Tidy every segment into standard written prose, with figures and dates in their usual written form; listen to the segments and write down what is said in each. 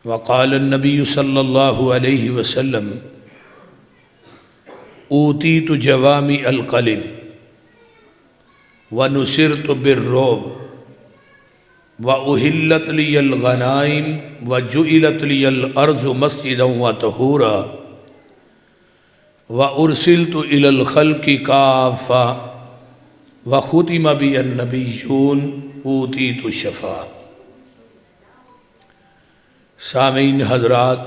وقال النبی صلی اللہ علیہ وسلم اوتیت جوامع الکلم ونصرت بالرعب وأحلت لی الغنائم وجعلت لی الارض مسجدا وطہورا وارسلت الی الخلق کافہ وختم بی النبیون اوتیت الشفاعۃ۔ سامعین حضرات،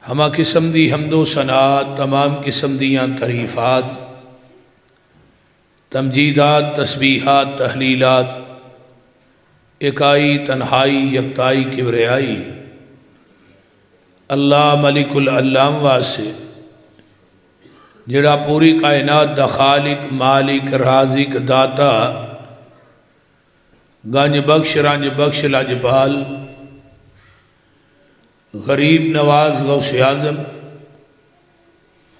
ہمہ قسم دی حمد و ثناء، تمام قسم دیاں تعریفات، تمجیدات، تسبیحات، تحلیلات، اکائی، تنہائی، یکتائی، کبریائی اللہ ملک العلام واسے جڑا پوری کائنات دا خالق، مالک، رازق، داتا، گنج بخش، رنج بخش، لاجپال، غریب نواز، غوث اعظم،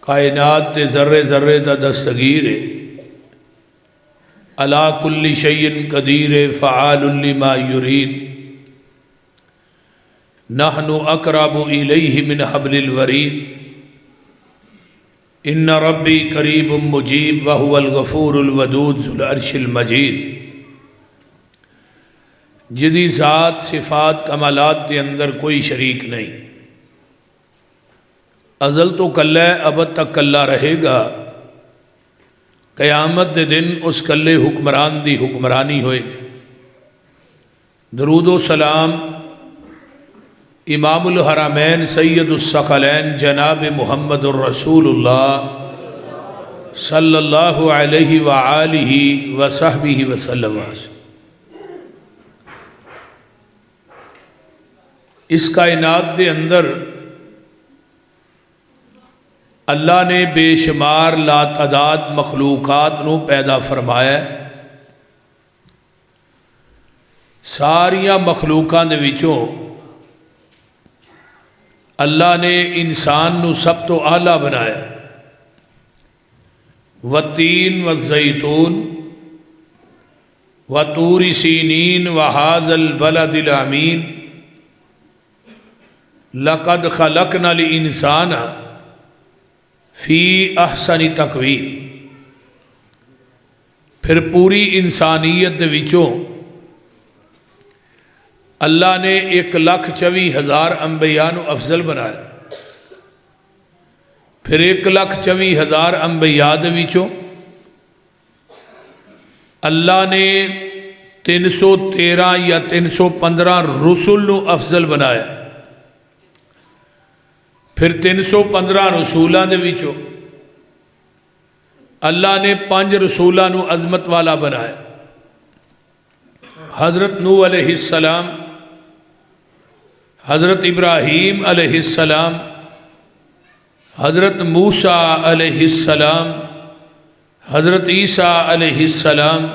کائنات دے ذرے ذرے دا دستگیر علی کل شیء قدیر فعال لما یرید نحن اقرب الیہ من حبل الورید ان ربی قریب مجیب وہو الغفور الودود ذو العرش المجید، جدی ذات، صفات، کمالات دے اندر کوئی شریک نہیں، ازل تو کلہ ہے، ابد تک کلہ رہے گا، قیامت دے دن اس کلے حکمران دی حکمرانی ہوئے۔ درود و سلام امام الحرمین سید الثقلین جناب محمد الرسول اللہ صلی اللہ علیہ وآلہ وصحبہ وسلم۔ اس کائنات دے اندر اللہ نے بے شمار لاتعداد مخلوقات نو پیدا فرمایا، ساریاں مخلوقاں دے وچوں اللہ نے انسان نو سب تو اعلیٰ بنایا۔ والتین والزیتون وطور سینین وہذا البلد الامین لقد خلقنا الانسان فی احسن تقویم۔ پھر پوری انسانیت دے وچوں اللہ نے 1,24,000 انبیاء نو افضل بنایا، پھر 1,24,000 انبیاء دے وچوں اللہ نے 313 یا 315 رسول نو افضل بنایا، پھر 315 رسولاں دے وچوں اللہ نے 5 رسولاں نو عظمت والا بنایا۔ حضرت نوح علیہ السلام، حضرت ابراہیم علیہ السلام، حضرت موسیٰ علیہ السلام، حضرت عیسیٰ علیہ السلام،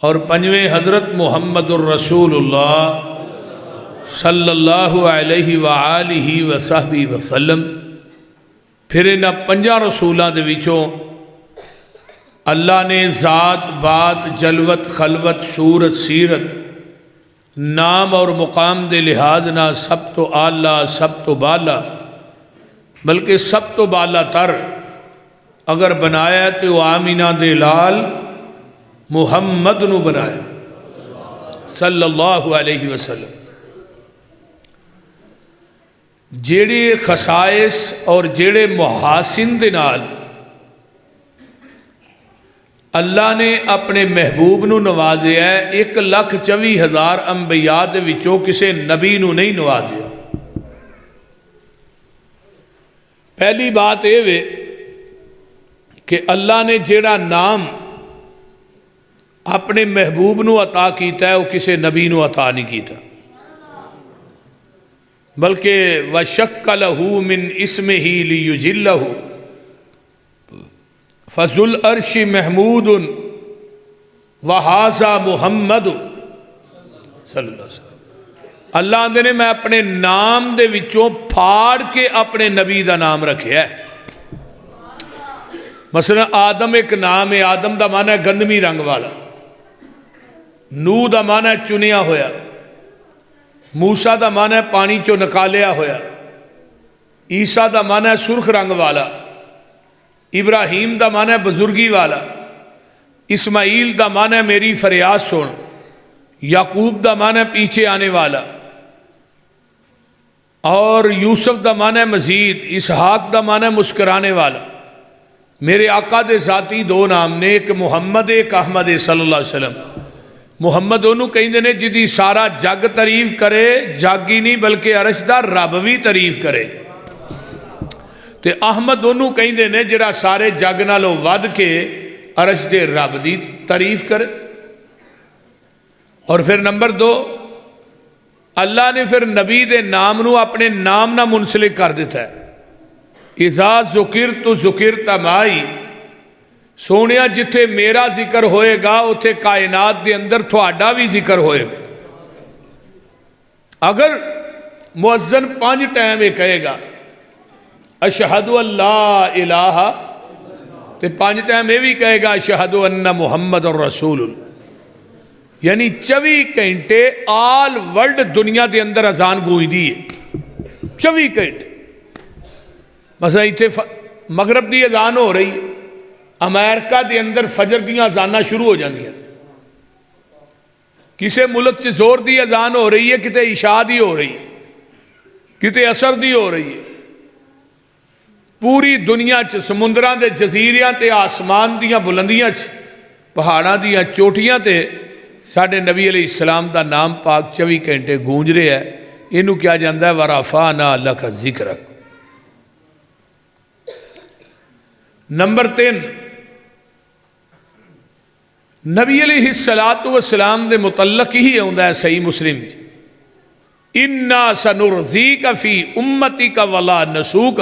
اور 5ویں حضرت محمد الرسول اللہ صلی اللہ علیہ وآلہ وصحبہ وسلم۔ پھر انہاں 5 رسولاں دے وچوں اللہ نے ذات، بات، جلوت، خلوت، صورت، سیرت، نام اور مقام دے لحاظ نہ سب تو اعلیٰ، سب تو بالا، بلکہ سب تو بالا تر اگر بنایا تو وہ آمینہ دے لال محمد نو بنایا صلی اللہ علیہ وسلم۔ جیڑے خصائص اور جیڑے محاسن دے نال اللہ نے اپنے محبوب نو نوازیا ہے، 1,24,000 انبیاء دے وچوں کسے نبی نو نہیں نوازیا۔ پہلی بات یہ ہے کہ اللہ نے جیڑا نام اپنے محبوب نو عطا کیتا ہے وہ کسے نبی نو عطا نہیں کیتا، بلکہ وَشَكَّ لَهُ مِنْ اسْمِهِ لِيُجِلَّهُ فَذُو الْعَرْشِ مَحْمُودٌ وَهَذَا مُحَمَّدٌ صلی اللہ علیہ وسلم۔ اللہ آندے نے میں اپنے نام دے وچوں پھاڑ کے اپنے نبی دا نام رکھیا ہے۔ مثلا آدم ایک نام ہے، آدم دا معنی ہے گندمی رنگ والا، نو دا معنی ہے چنیا ہویا، موسیٰ دا معنی ہے پانی چو نکالیا ہویا، عیسیٰ دا معنی ہے سرخ رنگ والا، ابراہیم دا معنی ہے بزرگی والا، اسماعیل دا معنی ہے میری فریاد سن، یعقوب دا معنی ہے پیچھے آنے والا، اور یوسف دا معنی ہے مزید، اسحاق دا معنی ہے مسکرانے والا۔ میرے آقا دے ذاتی دو نام نے، ایک محمد ایک احمد صلی اللہ علیہ وسلم۔ محمد انہوں کہیں دینے جدی سارا جگ تعریف کرے، جگ ہی نہیں بلکہ عرش دا رب بھی تعریف کرے، تے احمد انہوں کہیں دینے جڑا سارے جگ نالوں ود کے عرش دے رب دی تعریف کرے۔ اور پھر نمبر 2، اللہ نے پھر نبی دے نام نو اپنے نام نہ منسلک کر دیتا ہے۔ اذا ذکرت ذکرت مائی، سونیا جتھے میرا ذکر ہوئے گا اتھے کائنات دے اندر تھوڑا بھی ذکر ہوئے گا۔ اگر مؤذن 5 ٹائم یہ کہے گا اشہد اللہ الہ، تے 5 ٹائم یہ بھی کہے گا اشہد ان محمد الرسول اللہ، یعنی 24 گھنٹے آل ورلڈ دنیا دے اندر اذان گوئی دی ہے، 24 گھنٹے۔ مثلا اتھے مغرب دی اذان ہو رہی ہے، امریکہ دے اندر فجر دیاں اذانہ شروع ہو جاندی ہیں، کسے ملک چ زور دی اذان ہو رہی ہے، کتے عشاء دی ہو رہی ہے، کتے عصر دی ہو رہی ہے۔ پوری دنیا چ سمندراں دے جزیریاں تے آسمان دیاں بلندیاں چ پہاڑاں دیاں چوٹیاں تے ساڈے نبی علیہ السلام دا نام پاک 24 گھنٹے گونج رہے ہے۔ انہوں کیا جاندہ ہے ورفعنا لک ذکرک۔ نمبر 3، نبی علیہ السلام دے متعلق ہی ہوندہ ہے صحیح مسلم جی، اِنَّا سَنُرْزِيكَ فِي أُمَّتِكَ وَلَا نَسُوكَ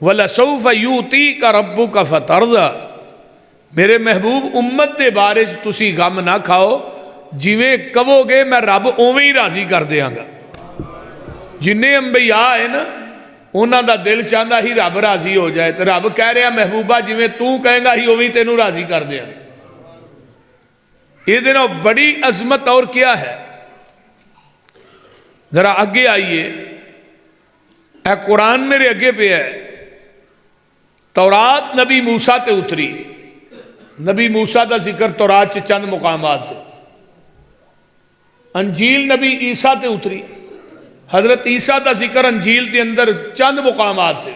وَلَسَوْفَ يُؤْتِيكَ رَبُّكَ فَتَرْضَى۔ میرے محبوب امت دے بارے تسی غم نہ کھاؤ، جویں کہو گے میں رب اوویں ہی راضی کر دیاں گا۔ جنہیں انبیاء ہیں نا انہاں دا دل چاہتا ہی رب راضی ہو جائے، تو رب کہہ رہا محبوبہ جویں تو کہیں گا ہی اوویں تینوں راضی کر دیاں۔ یہ دنوں بڑی عظمت اور کیا ہے، ذرا آگے آئیے، اے قرآن میرے اگے پہ ہے۔ تورات نبی موسیٰ تے اتری، نبی موسیٰ دا ذکر تورات چ چند مقامات تے، انجیل نبی عیسیٰ تے اتری، حضرت عیسیٰ دا ذکر انجیل دے اندر چند مقامات تے،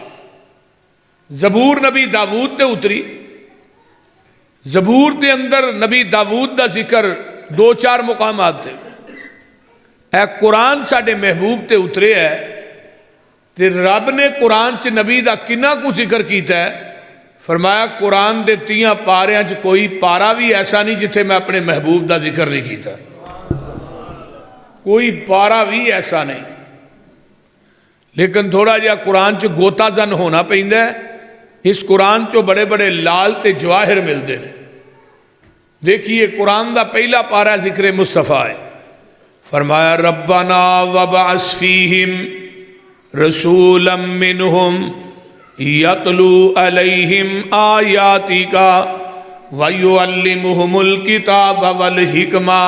زبور نبی داود تے اتری، زبور دے اندر نبی داود دا ذکر 2-4 مقامات تے۔ اے قرآن ساڑے محبوب تے اترے ہے، تے رب نے قرآن چ نبی دا کنہ کو ذکر کیتا ہے، فرمایا قرآن دے 3 پاریاں چ کوئی پارا بھی ایسا نہیں جتھے میں اپنے محبوب دا ذکر نہیں کیتا، کوئی پارا بھی ایسا نہیں۔ لیکن تھوڑا جہا قرآن چ گوتا زن ہونا پہندہ ہے، اس قرآن چو بڑے بڑے لال تے جواہر ملتے ہیں۔ دیکھیے قرآن دا پہلا پارا ذکر مصطفیٰ ہے، فرمایا ربنا وبعث فیہم رسولا منہم یتلو علیہم آیاتک ویعلمہم الکتاب والحکمہ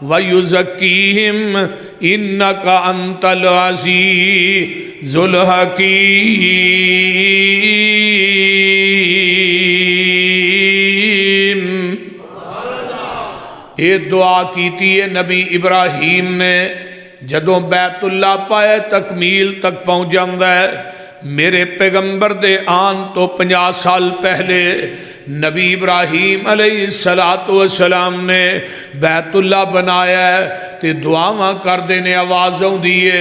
وَيُزَكِّيهِمْ إِنَّكَ أَنْتَ الْعَزِيزُ الْحَكِيمُ۔ یہ دعا کیتی ہے نبی ابراہیم نے جدوں بیت اللہ پائے تکمیل تک پہنچ جاندہ ہے۔ میرے پیغمبر دے آن تو 50 سال پہلے نبی ابراہیم علیہ السلام نے بیت اللہ بنایا ہے، تے دعاواں کر دینے آوازوں دیئے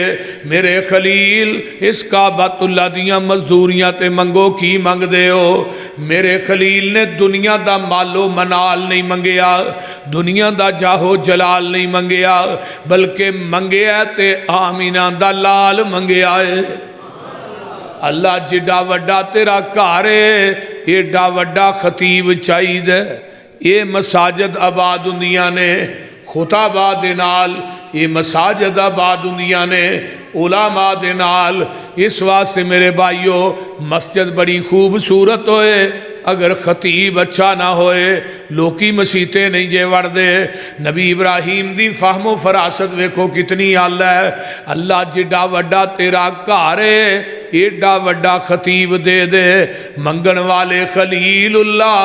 میرے خلیل اس کعبۃ اللہ دیاں مزدوریاں تے منگو کی منگ دے ہو۔ میرے خلیل نے دنیا دا مالو منال نہیں منگیا، دنیا دا جاہو جلال نہیں منگیا، بلکہ منگیا تے آمینہ دا لال منگیا ہے۔ اللہ جڈا وڈا تیرا کارے ایڈا وڈا خطیب چاہید ہے۔ یہ مساجد آباد ہندیاں نے خطابہ دے نال، یہ مساجد آباد ہندیاں نے علماء دے نال۔ اس واسطے میرے بھائیو مسجد بڑی خوبصورت ہوئے، اگر خطیب اچھا نہ ہوئے لوکی مسیتے نہیں جے وڑ دے. نبی ابراہیم دی فہم و فراست ویکھو کتنی آلہ ہے. اللہ جڈا وڈا تیرا گھر ہے ایڈا وڈا خطیب دے دے. منگن والے خلیل اللہ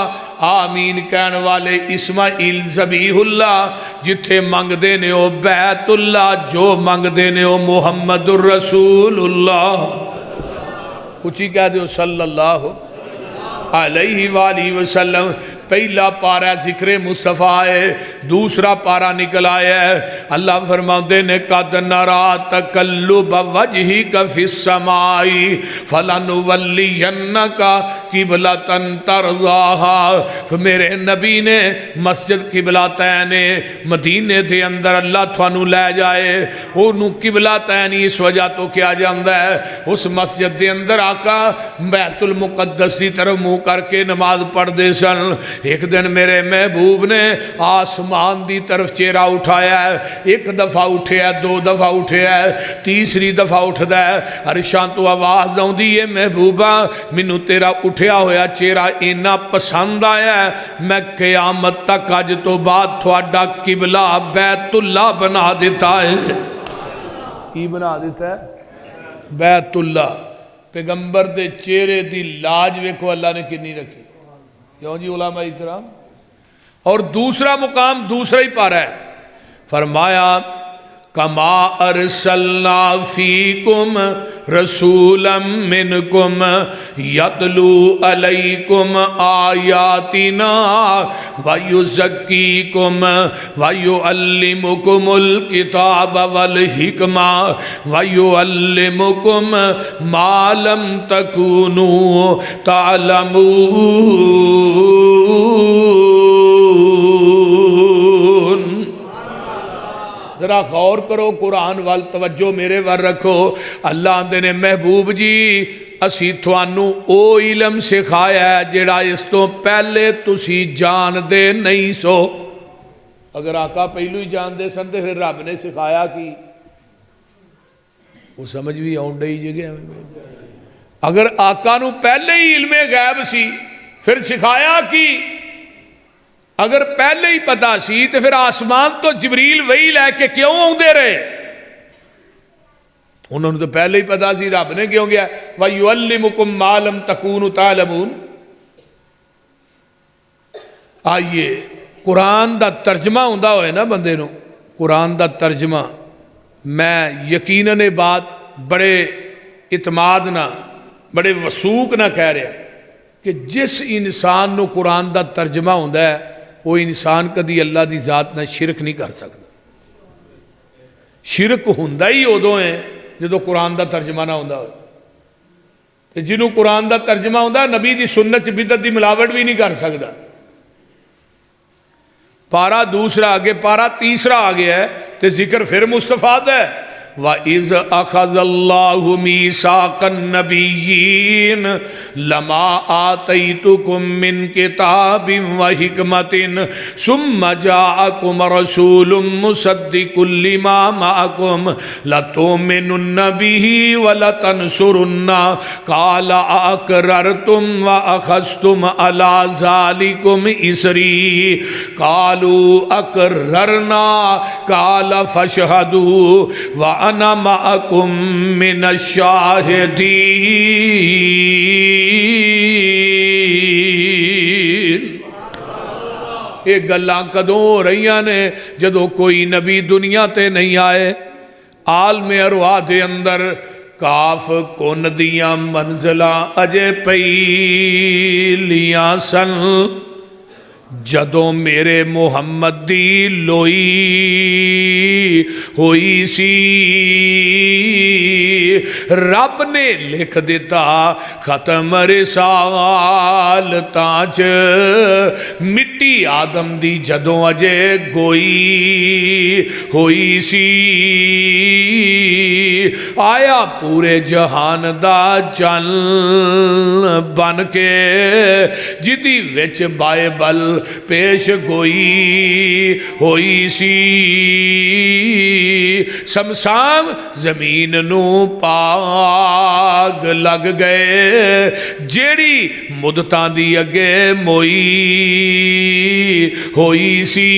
آمین کہن والے اسماعیل ذبیح اللہ. جتھے منگ دے نے او بیت اللہ جو منگ دے نے او محمد الرسول اللہ. کچھ ہی کہہ دیو صلی اللہ علیہ وآلہ وسلم. پہلا پارا ذکر مصطفیٰ ہے دوسرا پارا نکل آیا ہے. اللہ فرماتے نے قد نرا تقلب وجہک فی السماء فلنولینک قبلۃ ترضاها. میرے نبی نے مسجد قبلتین مدینے دے اندر اللہ تھانو لے جائے. انہوں قبلتین اس وجہ تو کیا جاندہ ہے اس مسجد دے اندر آقا بیت المقدس دی طرف منہ کر کے نماز پڑھ دے سن. ایک دن میرے محبوب نے آسمان دی طرف چہرہ اٹھایا ہے. ایک دفعہ اٹھے ہے دو دفعہ اٹھے ہے تیسری دفعہ اٹھ دا ہے. عرشاں تو آواز آؤں دی ہے محبوبہ منو تیرا اٹھیا ہویا چہرہ اینا پسند آیا ہے میں قیامت تک آج تو بعد تھوڑا قبلہ بیت اللہ بنا دیتا ہے. کی بنا دیتا ہے بیت اللہ. پیغمبر دے چہرے دی لاج ویکھو اللہ نے کنی رکھی. کیوں جی علماء اکرام. اور دوسرا مقام دوسرا ہی پارا ہے فرمایا کما ارسلنا فیکم رسولا منکم یتلو علیکم آیاتنا ویزکیکم ویعلمکم الکتاب والحکمہ ویعلمکم ما لم تکونوا تعلمون. ذرا غور کرو قرآن وال توجہ میرے ور رکھو. اللہ آندے نے محبوب جی اسی تھوانو او علم سکھایا ہے جڑا اس تو پہلے تسی جان دے نہیں سو. اگر آقا پہلو ہی جان دے سن تے پھر رب نے سکھایا کی وہ سمجھ بھی آن ڈئی جگہ. اگر آقا نو پہلے ہی علم غیب سی پھر سکھایا کی. اگر پہلے ہی پتا سی تو پھر آسمان تو جبریل وہی لے کے کیوں آؤندے رہے. انہوں نے تو پہلے ہی پتا سی رب نے کیوں گیا وَيُعَلِّمُكُمْ مَا لَمْ تَكُونُوا تَعْلَمُونَ. آئیے قرآن دا ترجمہ ہوندہ ہوئے نا بندے نو. قرآن دا ترجمہ میں یقیناً بات بڑے اعتماد نہ بڑے وثوق نہ کہہ رہے کہ جس انسان نو قرآن دا ترجمہ ہوندہ ہے وہ انسان کدی اللہ دی ذات نہ شرک نہیں کر سکتا. شرک ہوندہ ہی ادو ہے جدو قرآن دا ترجمہ نہ ہوندہ ہوئے. جنہوں قرآن دا ترجمہ ہوندہ نبی دی سنت بدعت دی ملاوٹ بھی نہیں کر سکتا. پارا دوسرا آگے پارا تیسرا آگے ہے تو ذکر پھر مستفاد ہے. وَإِذْ أَخَذَ اللَّهُ مِيثَاقَ النَّبِيِّينَ لَمَا آتَيْتُكُم مِّن كِتَابٍ وَحِكْمَةٍ ثُمَّ جَاءَكُمْ رَسُولٌ مُصَدِّقٌ لِّمَا مَعَكُمْ لَتُؤْمِنُنَّ بِهِ وَلَتَنصُرُنَّهُ قَالَ أَأَقْرَرْتُمْ وَأَخَذْتُمْ عَلَىٰ ذَلِكُمْ إِصْرِي قَالُوا أَقْرَرْنَا قَالَ فَاشْهَدُوا وَأَنَا مَعَكُمْ مِنَ الشَّاهِدِينَ. ایک گلاں کدوں ہو رہیاں نے جدو کوئی نبی دنیا تے نہیں آئے. عالم ارواح دے اندر کاف کن دیاں منزلہ اجے پہلیاں سن جدوں میرے محمد دی لوئی ہوئی سی. رب نے لکھ دیتا ختم رسال تاج مٹی آدم دی جدوں اجے گوئی ہوئی سی. آیا پورے جہان دا جن بن کے جدی وچ بائبل پیش گوئی ہوئی سی سمسام زمین نو پاگ لگ گئے جیڑی مدتاں دی اگے موئی ہوئی سی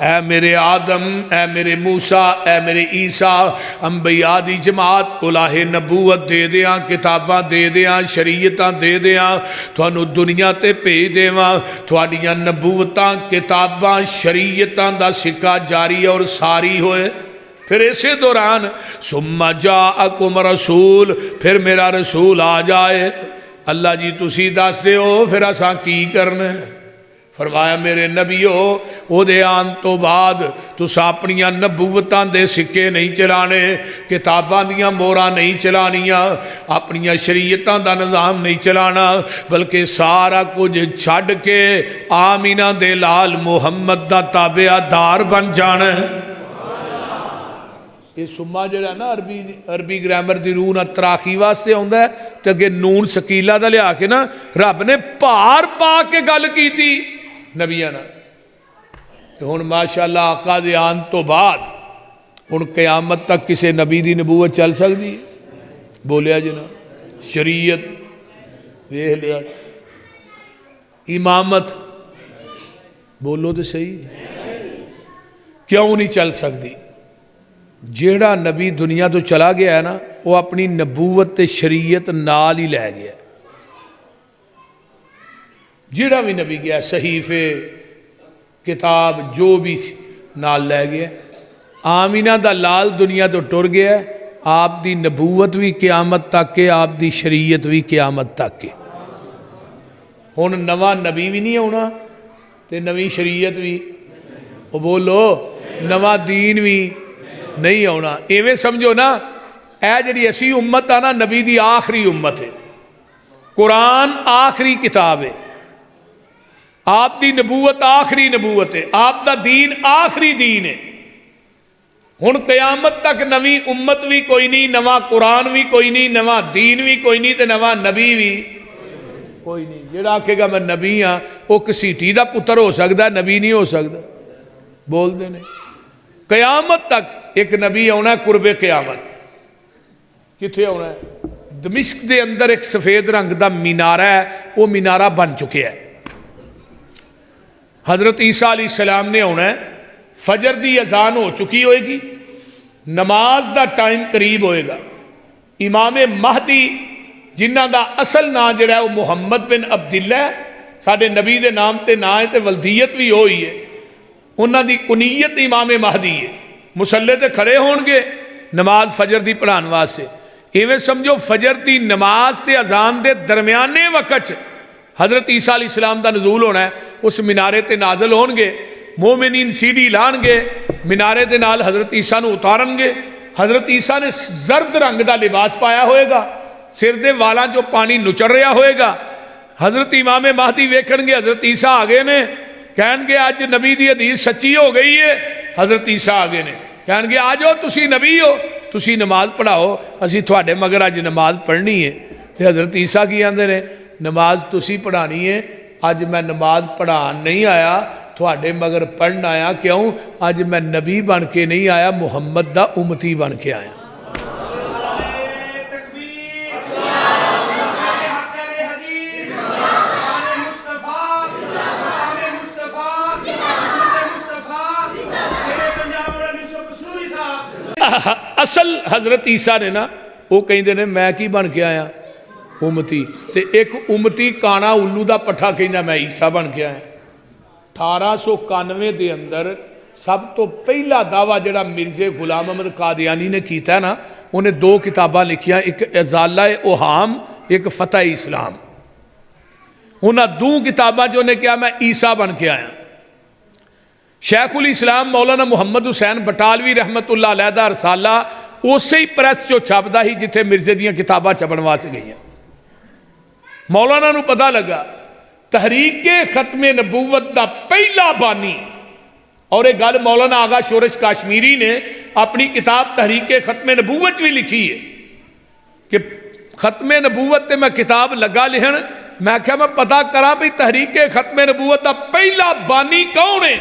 اے میرے آدم اے میرے موسیٰ اے میرے عیسیٰ انبیاء دی جماعت الہ نبوت دے دیاں کتاباں دے دیاں شریعتاں دے دیاں تھانو دنیا تے بھیج دیواں تھوڑیاں نبوتاں کتاباں شریعتاں دا سکہ جاری اور ساری ہوئے پھر اسی دوران ثم جاءکم رسول پھر میرا رسول آ جائے اللہ جی تسی دس دے ہو پھر اساں کی کرنے فرمایا میرے نبیو او دے آن تو بعد تسا اپنیاں نبوتاں دے سکے نہیں چلانے کتاباں دیاں موراں نہیں چلانیاں اپنیاں شریعتاں دا نظام نہیں چلانا بلکہ سارا کچھ چھڑ کے آمینہ دے لال محمد دا تابعہ دار بن جانا ہے یہ سمہ جڑا نا عربی گرامر دی روح نہ تراخی واسطے ہوندا ہے تے اگے نون سکیلا دا لیا کے نا رب نے پار پا کے گل کی تھی نبیاں نا ہن ماشاءاللہ آقا دے آن تو بعد ہن قیامت تک کسے نبی دی نبوت چل سکتی بولیا جنا شریعت ویکھ لیا امامت بولو تو صحیح کیوں نہیں چل سکتی جیڑا نبی دنیا تو چلا گیا ہے نا وہ اپنی نبوت تے شریعت نال ہی لے گیا جیڑا بھی نبی گیا صحیفے کتاب جو بھی نال لے گیا آمینہ دا لال دنیا تو ٹر گیا آپ دی نبوت بھی قیامت تک کے آپ دی شریعت بھی قیامت تک کے ہن نواں نبی بھی نہیں ہونا تے نویں شریعت بھی وہ بولو نواں دین بھی نہیں ہونا ایویں سمجھو نا اے جڑی اسی امت آ نا نبی دی آخری امت ہے قرآن آخری کتاب ہے آپ دی نبوت آخری نبوت ہے آپ دا دین آخری دین ہے ہن قیامت تک نویں امت بھی کوئی نہیں نواں قرآن بھی کوئی نہیں نواں دین بھی کوئی نہیں تے نواں نبی بھی کوئی نہیں جڑا آکھے گا میں نبی ہاں وہ کسیٹی دا پتر ہو سکتا ہے نبی نہیں ہو سکتا بول دے نہیں قیامت تک ایک نبی آنا ہے قرب قیامت کتھے آنا ہے دمشق دے اندر ایک سفید رنگ دا مینارہ ہے وہ مینارہ بن چکے ہے حضرت عیسیٰ علیہ السلام نے آنا ہے فجر دی اذان ہو چکی ہوئے گی نماز دا ٹائم قریب ہوئے گا امام مہدی جنہ دا اصل نام جڑا ہے وہ محمد بن عبداللہ ہے ساڑھے نبی دے نام تے نام تے ولدیت بھی ہوئی ہے انہاں دی کنیت امام مہدی ہے مسلح تے کھڑے ہون گے نماز فجر دی پڑھان واسطے ایویں سمجھو فجر دی نماز تے اذان دے درمیانے وقت حضرت عیسیٰ علیہ السلام دا نزول ہونا ہے اس مینارے تے نازل ہون گے مومنین سیڑھی لان گے مینارے دے نال حضرت عیسیٰ نو اتارن گے حضرت عیسیٰ نے زرد رنگ دا لباس پایا ہوئے گا سر دے والا جو پانی نچڑ رہا ہوئے گا حضرت امام مہدی ویکھن گے حضرت عیسیٰ آگے نے کہن گے آج نبی دی حدیث سچی ہو گئی ہے حضرت عیسیٰ آگے نے کہن گے آجو تسی نبی ہو تسی نماز پڑھاؤ اسی تھوڑے مگر آج نماز پڑھنی ہے تے حضرت عیسیٰ کی آندے نے نماز تسی پڑھانی ہے آج میں نماز پڑھان نہیں آیا تھوڑے مگر پڑھن آیا کیوں آج میں نبی بن کے نہیں آیا محمد دا امتی بن کے آیا اصل حضرت عیسیٰ نے نا وہ کہیں دے نے میں کی بن کے آیا امتی تے ایک امتی کانا الو دا پٹھا کہیں میں عیسیٰ بن کے آیا 1891 دے اندر سب تو پہلا دعویٰ جڑا مرزا غلام احمد قادیانی نے کیتا ہے نا انہیں 2 کتاباں لکھیاں ایک ازالہ اوہام ایک فتح اسلام انہاں 2 کتاباں جو نے کیا میں عیسیٰ بن کے آیا شیخ الاسلام مولانا محمد حسین بٹالوی رحمت اللہ علیہ دا رسالہ اسی ہی پریس جو چھپدا ہی جتھے مرزے دیاں کتاباں چھپن واسطے گئی ہیں مولانا نو پتہ لگا تحریک ختم نبوت دا پہلا بانی اور ایک گل مولانا آغا شورش کاشمیری نے اپنی کتاب تحریک ختم نبوت بھی لکھی ہے کہ ختم نبوت تے میں کتاب لگا لکھن، میں کہا میں پتا کرا بھی تحریک ختم نبوت دا پہلا بانی کون ہے؟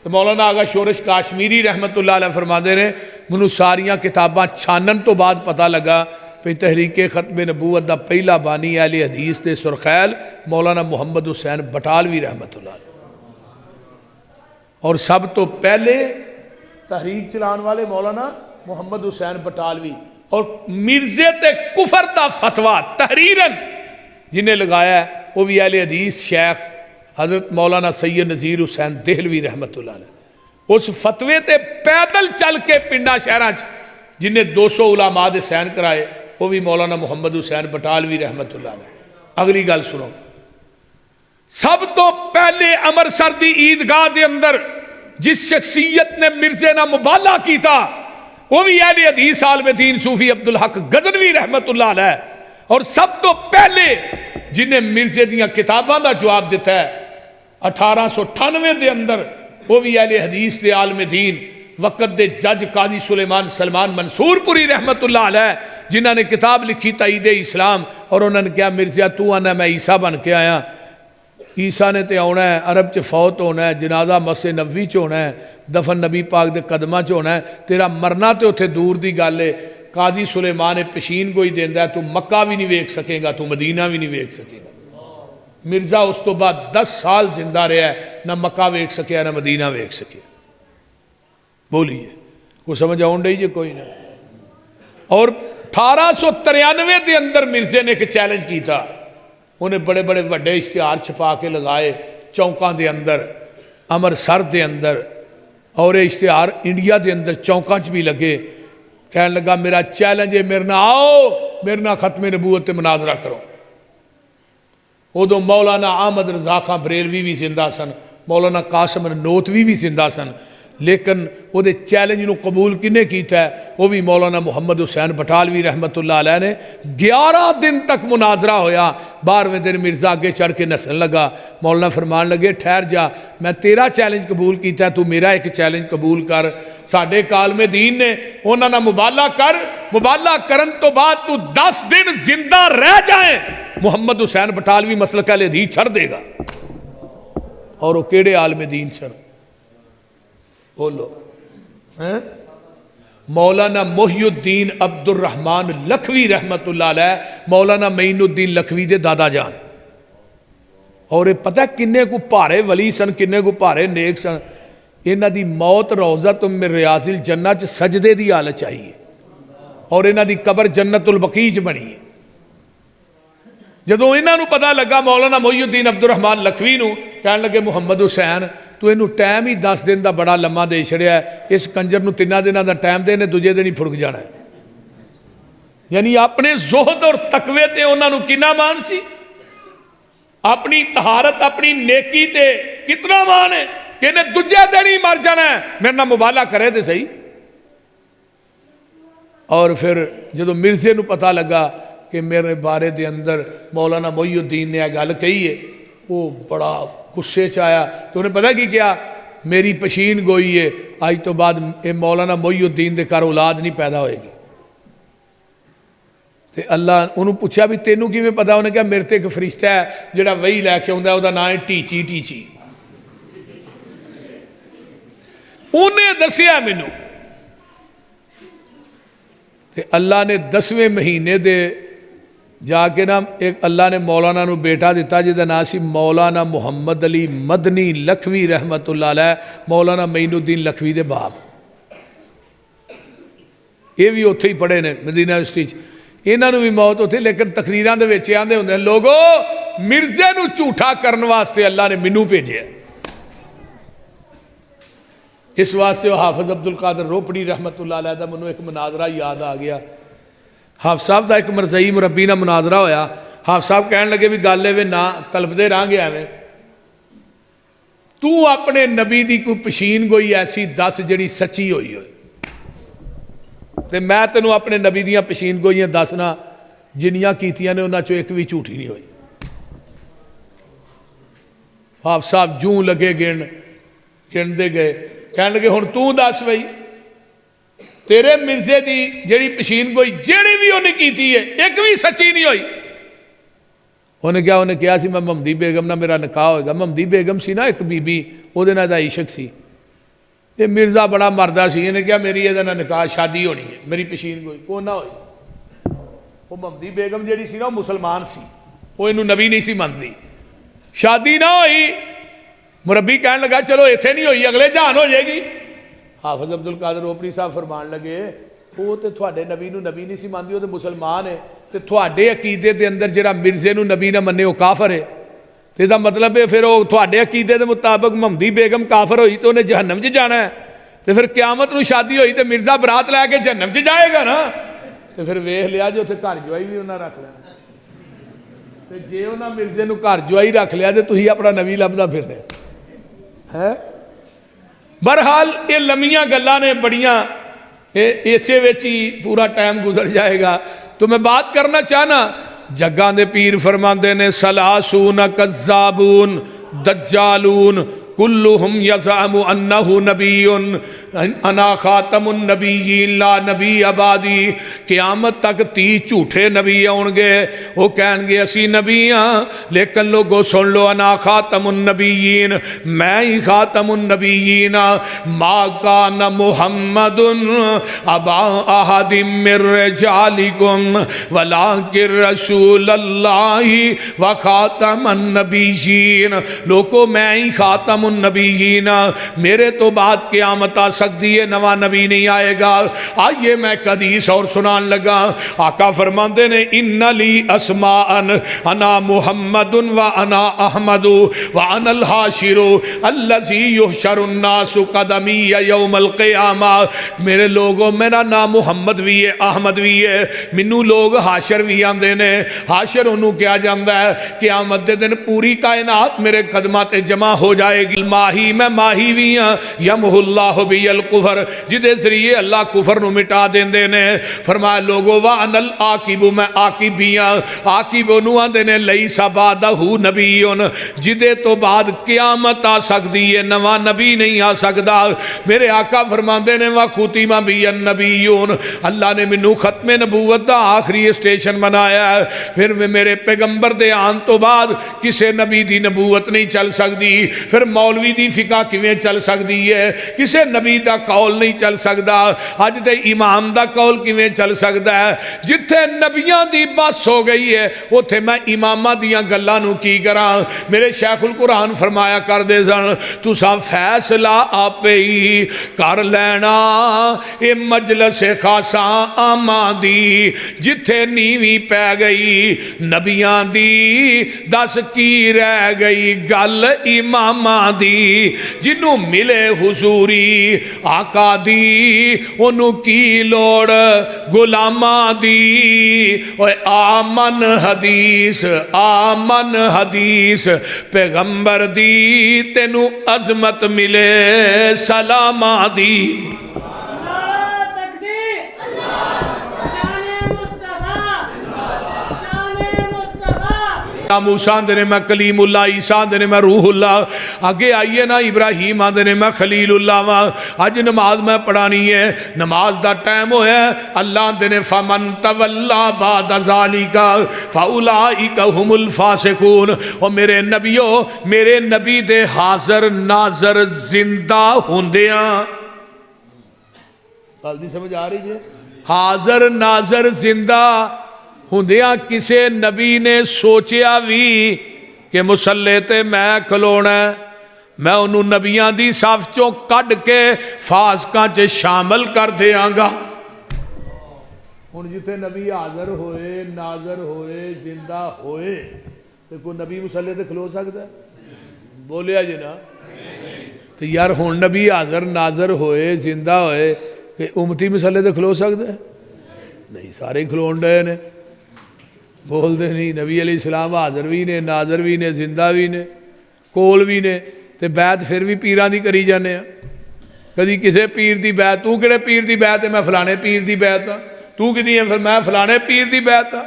تو مولانا آغا شورش کاشمیری رحمت اللہ علیہ فرما دے رہے منو ساریاں کتاباں چھانن تو بعد پتا لگا پہ تحریک ختم نبوت دا پہلا بانی اہل حدیث دے سرخیل مولانا محمد حسین بٹالوی رحمت اللہ علیہ، اور سب تو پہلے تحریک چلان والے مولانا محمد حسین بٹالوی، اور مرزے تے کفر دا فتویٰ تحریرن جنہیں لگایا ہے وہ بھی اہل حدیث شیخ حضرت مولانا سید نذیر حسین دہلوی رحمت اللہ علیہ، اس فتوے تے پیدل چل کے پنڈا شہران جنہیں 200 علماء دے سین کرائے وہ بھی مولانا محمد حسین بٹالوی رحمت اللہ علیہ۔ اگلی گل سنو، سب تو پہلے امرسر دی عیدگاہ دے اندر جس شخصیت نے مرزے نہ مبالغہ کی تھا وہ بھی اہل حدیث عالم دین صوفی عبدالحق غزنوی رحمت اللہ علیہ، اور سب تو پہلے جنہیں مرزے دیاں کتاباں دا جواب دیتا ہے 1898 دے اندر وہ بھی اہل حدیث دے عالم دین وقت دے جج قاضی سلمان منصور پوری رحمت اللہ علیہ، جنہوں نے کتاب لکھی تائید اسلام، اور انہوں نے کہا مرزا تو آنا میں عیسیٰ بن کے آیا، عیسیٰ نے تے ہونا ہے، عرب چ فوت ہونا ہے، جنازہ مسجد نبوی چ ہونا ہے، دفن نبی پاک دے قدمہ چ ہونا ہے، تیرا مرنا تے اتھے دور دی گل ہے، قاضی سلیمان پشین کوئی دیندا ہے، تو مکہ بھی نہیں ویکھ سکے گا، تو مدینہ بھی نہیں ویکھ سکے گا۔ مرزا اس تو بعد 10 سال زندہ رہا ہے، نہ مکہ ویکھ سکیا نہ مدینہ ویکھ سکیا۔ بولیے وہ سمجھ آؤں ڈئی جے کوئی نہ۔ اور 1893 دے اندر مرزے نے ایک چیلنج کی تھا، انہیں بڑے بڑے وڈے اشتہار چھپا کے لگائے چوکاں دے اندر، امرسر دے اندر، اور اشتہار انڈیا دے اندر چوکاں چ بھی لگے، کہنے لگا میرا چیلنج ہے، میرے نہ آؤ، میرے نہ ختم نبوت تے مناظرہ کرو۔ ادو مولانا احمد رضا خان بریلوی بھی زندہ سن، مولانا قاسم نوتوی بھی زندہ سن، لیکن وہ دے چیلنج نو قبول کنے کیتا ہے؟ وہ بھی مولانا محمد حسین بٹالوی رحمت اللہ علیہ نے۔ 11 دن تک مناظرہ ہویا، 12ویں دن مرزا آگے چڑھ کے نسن لگا، مولانا فرمان لگے ٹھہر جا، میں تیرا چیلنج قبول کیتا ہے، تو میرا ایک چیلنج قبول کر۔ ساڈے کالم دین نے انہاں نہ مبالغہ کر، مبالغہ کرن تو بعد تو 10 دن زندہ رہ جائیں، محمد حسین بٹالوی مسلک اہل حدیث چھڑ دے گا۔ اور وہ کیڑے عالم دین سن؟ بولو، مولانا محی الدین عبد الرحمن لکھوی رحمت اللہ علیہ، مولانا معین الدین لکھوی دے دادا جان۔ اور یہ پتہ کنے کو پارے ولی سن، کنے کو پارے نیک سن۔ انہاں دی موت روضۃ من ریاض الجنہ چ سجدے دی حالت چاہیے، اور انہاں دی قبر جنت البقیع چ بنی ہے۔ جدوں انہاں نو پتہ لگا مولانا محی الدین عبد الرحمن لکھوی نو، کہنے لگے محمد حسین تو انہوں ٹائم ہی 10 دن دا بڑا لمحہ دے چھڑیا ہے، اس کنجر نو 3 دنوں دا ٹائم دے نے، دوجے دن ہی پھڑک جانا ہے۔ یعنی اپنے زہد اور تقوی تے انہاں نو کنا مان سی، اپنی طہارت اپنی نیکی تے کتنا مان ہے کہ انہیں دوجے دن ہی مر جانا ہے، میرے نہ مبالغہ کرے تے صحیح۔ اور پھر جدو مرزے نو پتہ لگا کہ میرے بارے دے اندر مولانا محی الدین نے گل کہی ہے، وہ بڑا غصے چایا، تو انہیں پتہ کی کیا؟ میری پشین گوئی ہے، آج تو بعد مولانا محی الدین دے کر اولاد نہیں پیدا ہوئے گی۔ تے اللہ انہوں پوچھا بھی تینوں کی میں پتا، انہیں کہا میرے تے ایک فرشتہ ہے جڑا وہی لے کے ہوندا ہے، وہ دا نام ہے ٹیچی ٹیچی۔ انہیں دسیا مینوں تے اللہ نے 10ویں مہینے دے جا کے نا ایک اللہ نے مولانا نو بیٹا دیتا جہاں نام سی مولانا محمد علی مدنی لکھوی رحمت اللہ علیہ، مولانا معین الدین لکھوی دے باپ۔ یہ بھی اتھے ہی پڑھے نے مدینہ یونیورسٹی چ، انہاں نو بھی موت ہوتی، لیکن تقریراں دے وچ آندے ہوندے لوگو مرزے نو جھوٹا کرن واسطے اللہ نے مینوں بھیجیا۔ اس واسطے وہ حافظ عبد القادر روپڑی رحمت اللہ علیہ دا منو ایک مناظرہ یاد آ گیا۔ حافظ صاحب دا ایک مرزائی مربی نہ مناظرہ ہویا، حافظ صاحب کہنے لگے بھی گل ہے نہ تلفدے رہاں گے ایویں، تو اپنے نبی دی کوئی پشین گوئی ایسی دس جڑی سچی ہوئی ہوئے، تے میں تینوں اپنے نبی دیاں پشین گوئیاں دسنا جنیاں کیتیاں نے انہاں چوں ایک بھی جھوٹی نہیں ہوئی۔ حافظ صاحب جوں لگے گن دے گئے، کہنے لگے ہن تو دس بھائی تیرے مرزے دی جیڑی پشین گوئی جیڑی بھی انہیں کیتی ہے ایک بھی سچی نہیں ہوئی. انہیں کیا سی میں محمدی بیگم نہ میرا نکاح ہوئے گا. محمدی بیگم سی نا ایک بی بی وہ دے نہ دا عشق سی. یہ مرزا بڑا مردہ سی. انہیں کیا میری یہ دے نکاح شادی ہونی ہے میری پشین گوئی کو نہ ہوئی. وہ محمدی بیگم جیڑی سی نا وہ مسلمان سی. وہ انہوں نبی نہیں سی مانتی. شادی نہ ہوئی. مربی کہنے لگا چلو ایتھے نہیں ہوئی اگلے جہان ہو جائے گی. حافظ عبد القادر اوپری صاحب فرمان لگے وہ تو تھوڑے نبی نو نبی نہیں سی مانتی. وہ تو مسلمان ہے. تو تھوڑے عقیدے دے اندر جڑا مرزے نو نبی نہ منے وہ کافر ہے. تو دا مطلب ہے پھر وہ تھوڑے عقیدے دے مطابق محمدی بیگم کافر ہوئی تو انہیں جہنم چ جانا ہے. تو پھر قیامت نو شادی ہوئی تو مرزا برات لے کے جہنم چ جائے گا نا. تو پھر ویکھ لیا جو اتنے گھر جوائی بھی انہیں رکھ لینا. تو جے انہیں مرزے نو گھر جوائی رکھ لیا تو تسی اپنا نبی لبدا پھر رہے ہیں. بہرحال یہ لمیاں گلاں نے بڑیاں اسے وچ ہی پورا ٹائم گزر جائے گا. تو میں بات کرنا چاہنا جگاں دے پیر فرماندے نے سلاسون کذابون دجالون کلہم یزعم انہ نبی انا خاتم النبیین لا نبی آبادی. قیامت تک 30 جھوٹے نبی آن گے. وہ کہیں گے اسی نبی ہاں لیکن لوگوں سن لو انا خاتم النبیین میں ہی خاتم النبیین. ما کان محمد ابا احد من رجالکم ولکن رسول اللہ و خاتم النبیین. لوگوں میں ہی خاتم النبیین میرے تو بعد قیامت آ سکتی ہے نواں نبی نہیں آئے گا. آئیے میں ایک حدیث اور سنان لگا. آقا فرماندے نے ان لی اسماء انا محمد و انا احمد و انا الحاشر الذی یحشر الناس قدمی یوم القیامہ. میرے لوگوں میرا نام محمد بھی ہے احمد بھی ہے. منو لوگ حاشر بھی آندے نے. حاشر انہوں کیا جاندہ ہے قیامت دے دن پوری کائنات میرے قدمات جمع ہو جائے گی. ماہی میں ماہی بھی ہاں یمح اللہ بی الکفر جدے ذریعے اللہ کفر نو مٹا دین دے نے. فرمایا لوگو وَأَنَا الْآقِبُ میں آقِب بھی ہاں. آقِب انہوں آندے نے لَيْسَ بَعْدَهُ نَبِيٌّ جدے تو بعد قیامت آ سکتی ہے نواں نبی نہیں آ سکتا. میرے آقا فرماندے نے وَخُتِمَ بِيَ النَّبِيُّونَ اللہ نے منو ختم نبوت دا آخری اسٹیشن بنایا ہے. پھر میرے پیغمبر دے آن تو بعد کسے نبی دی نبوت نہیں چل سکتی. پھر مولوی دی فقہ کیویں چل سکتی ہے. کسے نبی دا قول نہیں چل سکتا. اج دے امام دا قول کیویں چل سکتا ہے. جتھے نبیاں دی بس ہو گئی ہے اوتھے میں امامہ دیاں گلاں نو کی کراں. میرے شیخ القرآن فرمایا کر دے سن تساں فیصلہ آپے ہی کر لینا اے مجلس خاصاں آماں دی. جتھے نیوی پہ گئی نبیاں دی دس کی رہ گئی گل امامہ دی. جنوں ملے حضوری آقا دی انہوں کی لوڑ غلامہ دی. آمن حدیث پیغمبر دی تینوں عظمت ملے سلامہ دی. موسیٰ آندے نے میں کلیم اللہ. عیسیٰ آندے نے میں روح اللہ. آگے آئیے نا ابراہیم آندے نے میں خلیل اللہ. آج نماز میں پڑھانی ہے. نماز دا ٹائم ہو ہے. اللہ آندے نے فَمَن تَوَلَّا بَعْدَ ذَلِكَ فَأُولَئِكَ هُمُ الْفَاسِقُونَ. اور میرے نبیوں میرے نبی دے حاضر ناظر زندہ ہوندیاں. غلطی سمجھ آ رہی ہے. حاضر ناظر زندہ ہوندیاں کسے نبی نے سوچیا بھی کہ مسلح تے میں کھلونا ہے میں انہوں نبیاں دی صف چوں کڈ کے فاسقاں چے شامل کر دیاں گا. ہن جتھے نبی حاضر ہوئے ناظر ہوئے زندہ ہوئے تے کوئی نبی مسلح تے کھلو سکتا ہے؟ بولیا جی نا. تو یار ہن نبی حاضر ناظر ہوئے زندہ ہوئے کہ امتی مسلح تے کھلو سکتا ہے؟ نہیں. سارے کھلون ڈے نے بول دے نہیں. نبی علیہ السلام حاضر بھی نے ناظر بھی نے زندہ بھی نے کول بھی نے. تے بیعت پھر بھی پیران دی کری جانے ہیں. کدی کسے پیر دی بیعت تو کڑے پیر دی بیعت ہے میں فلانے پیر دی بیعت ہاں. تو کدی ہے پھر میں فلانے پیر دی بیعت ہاں.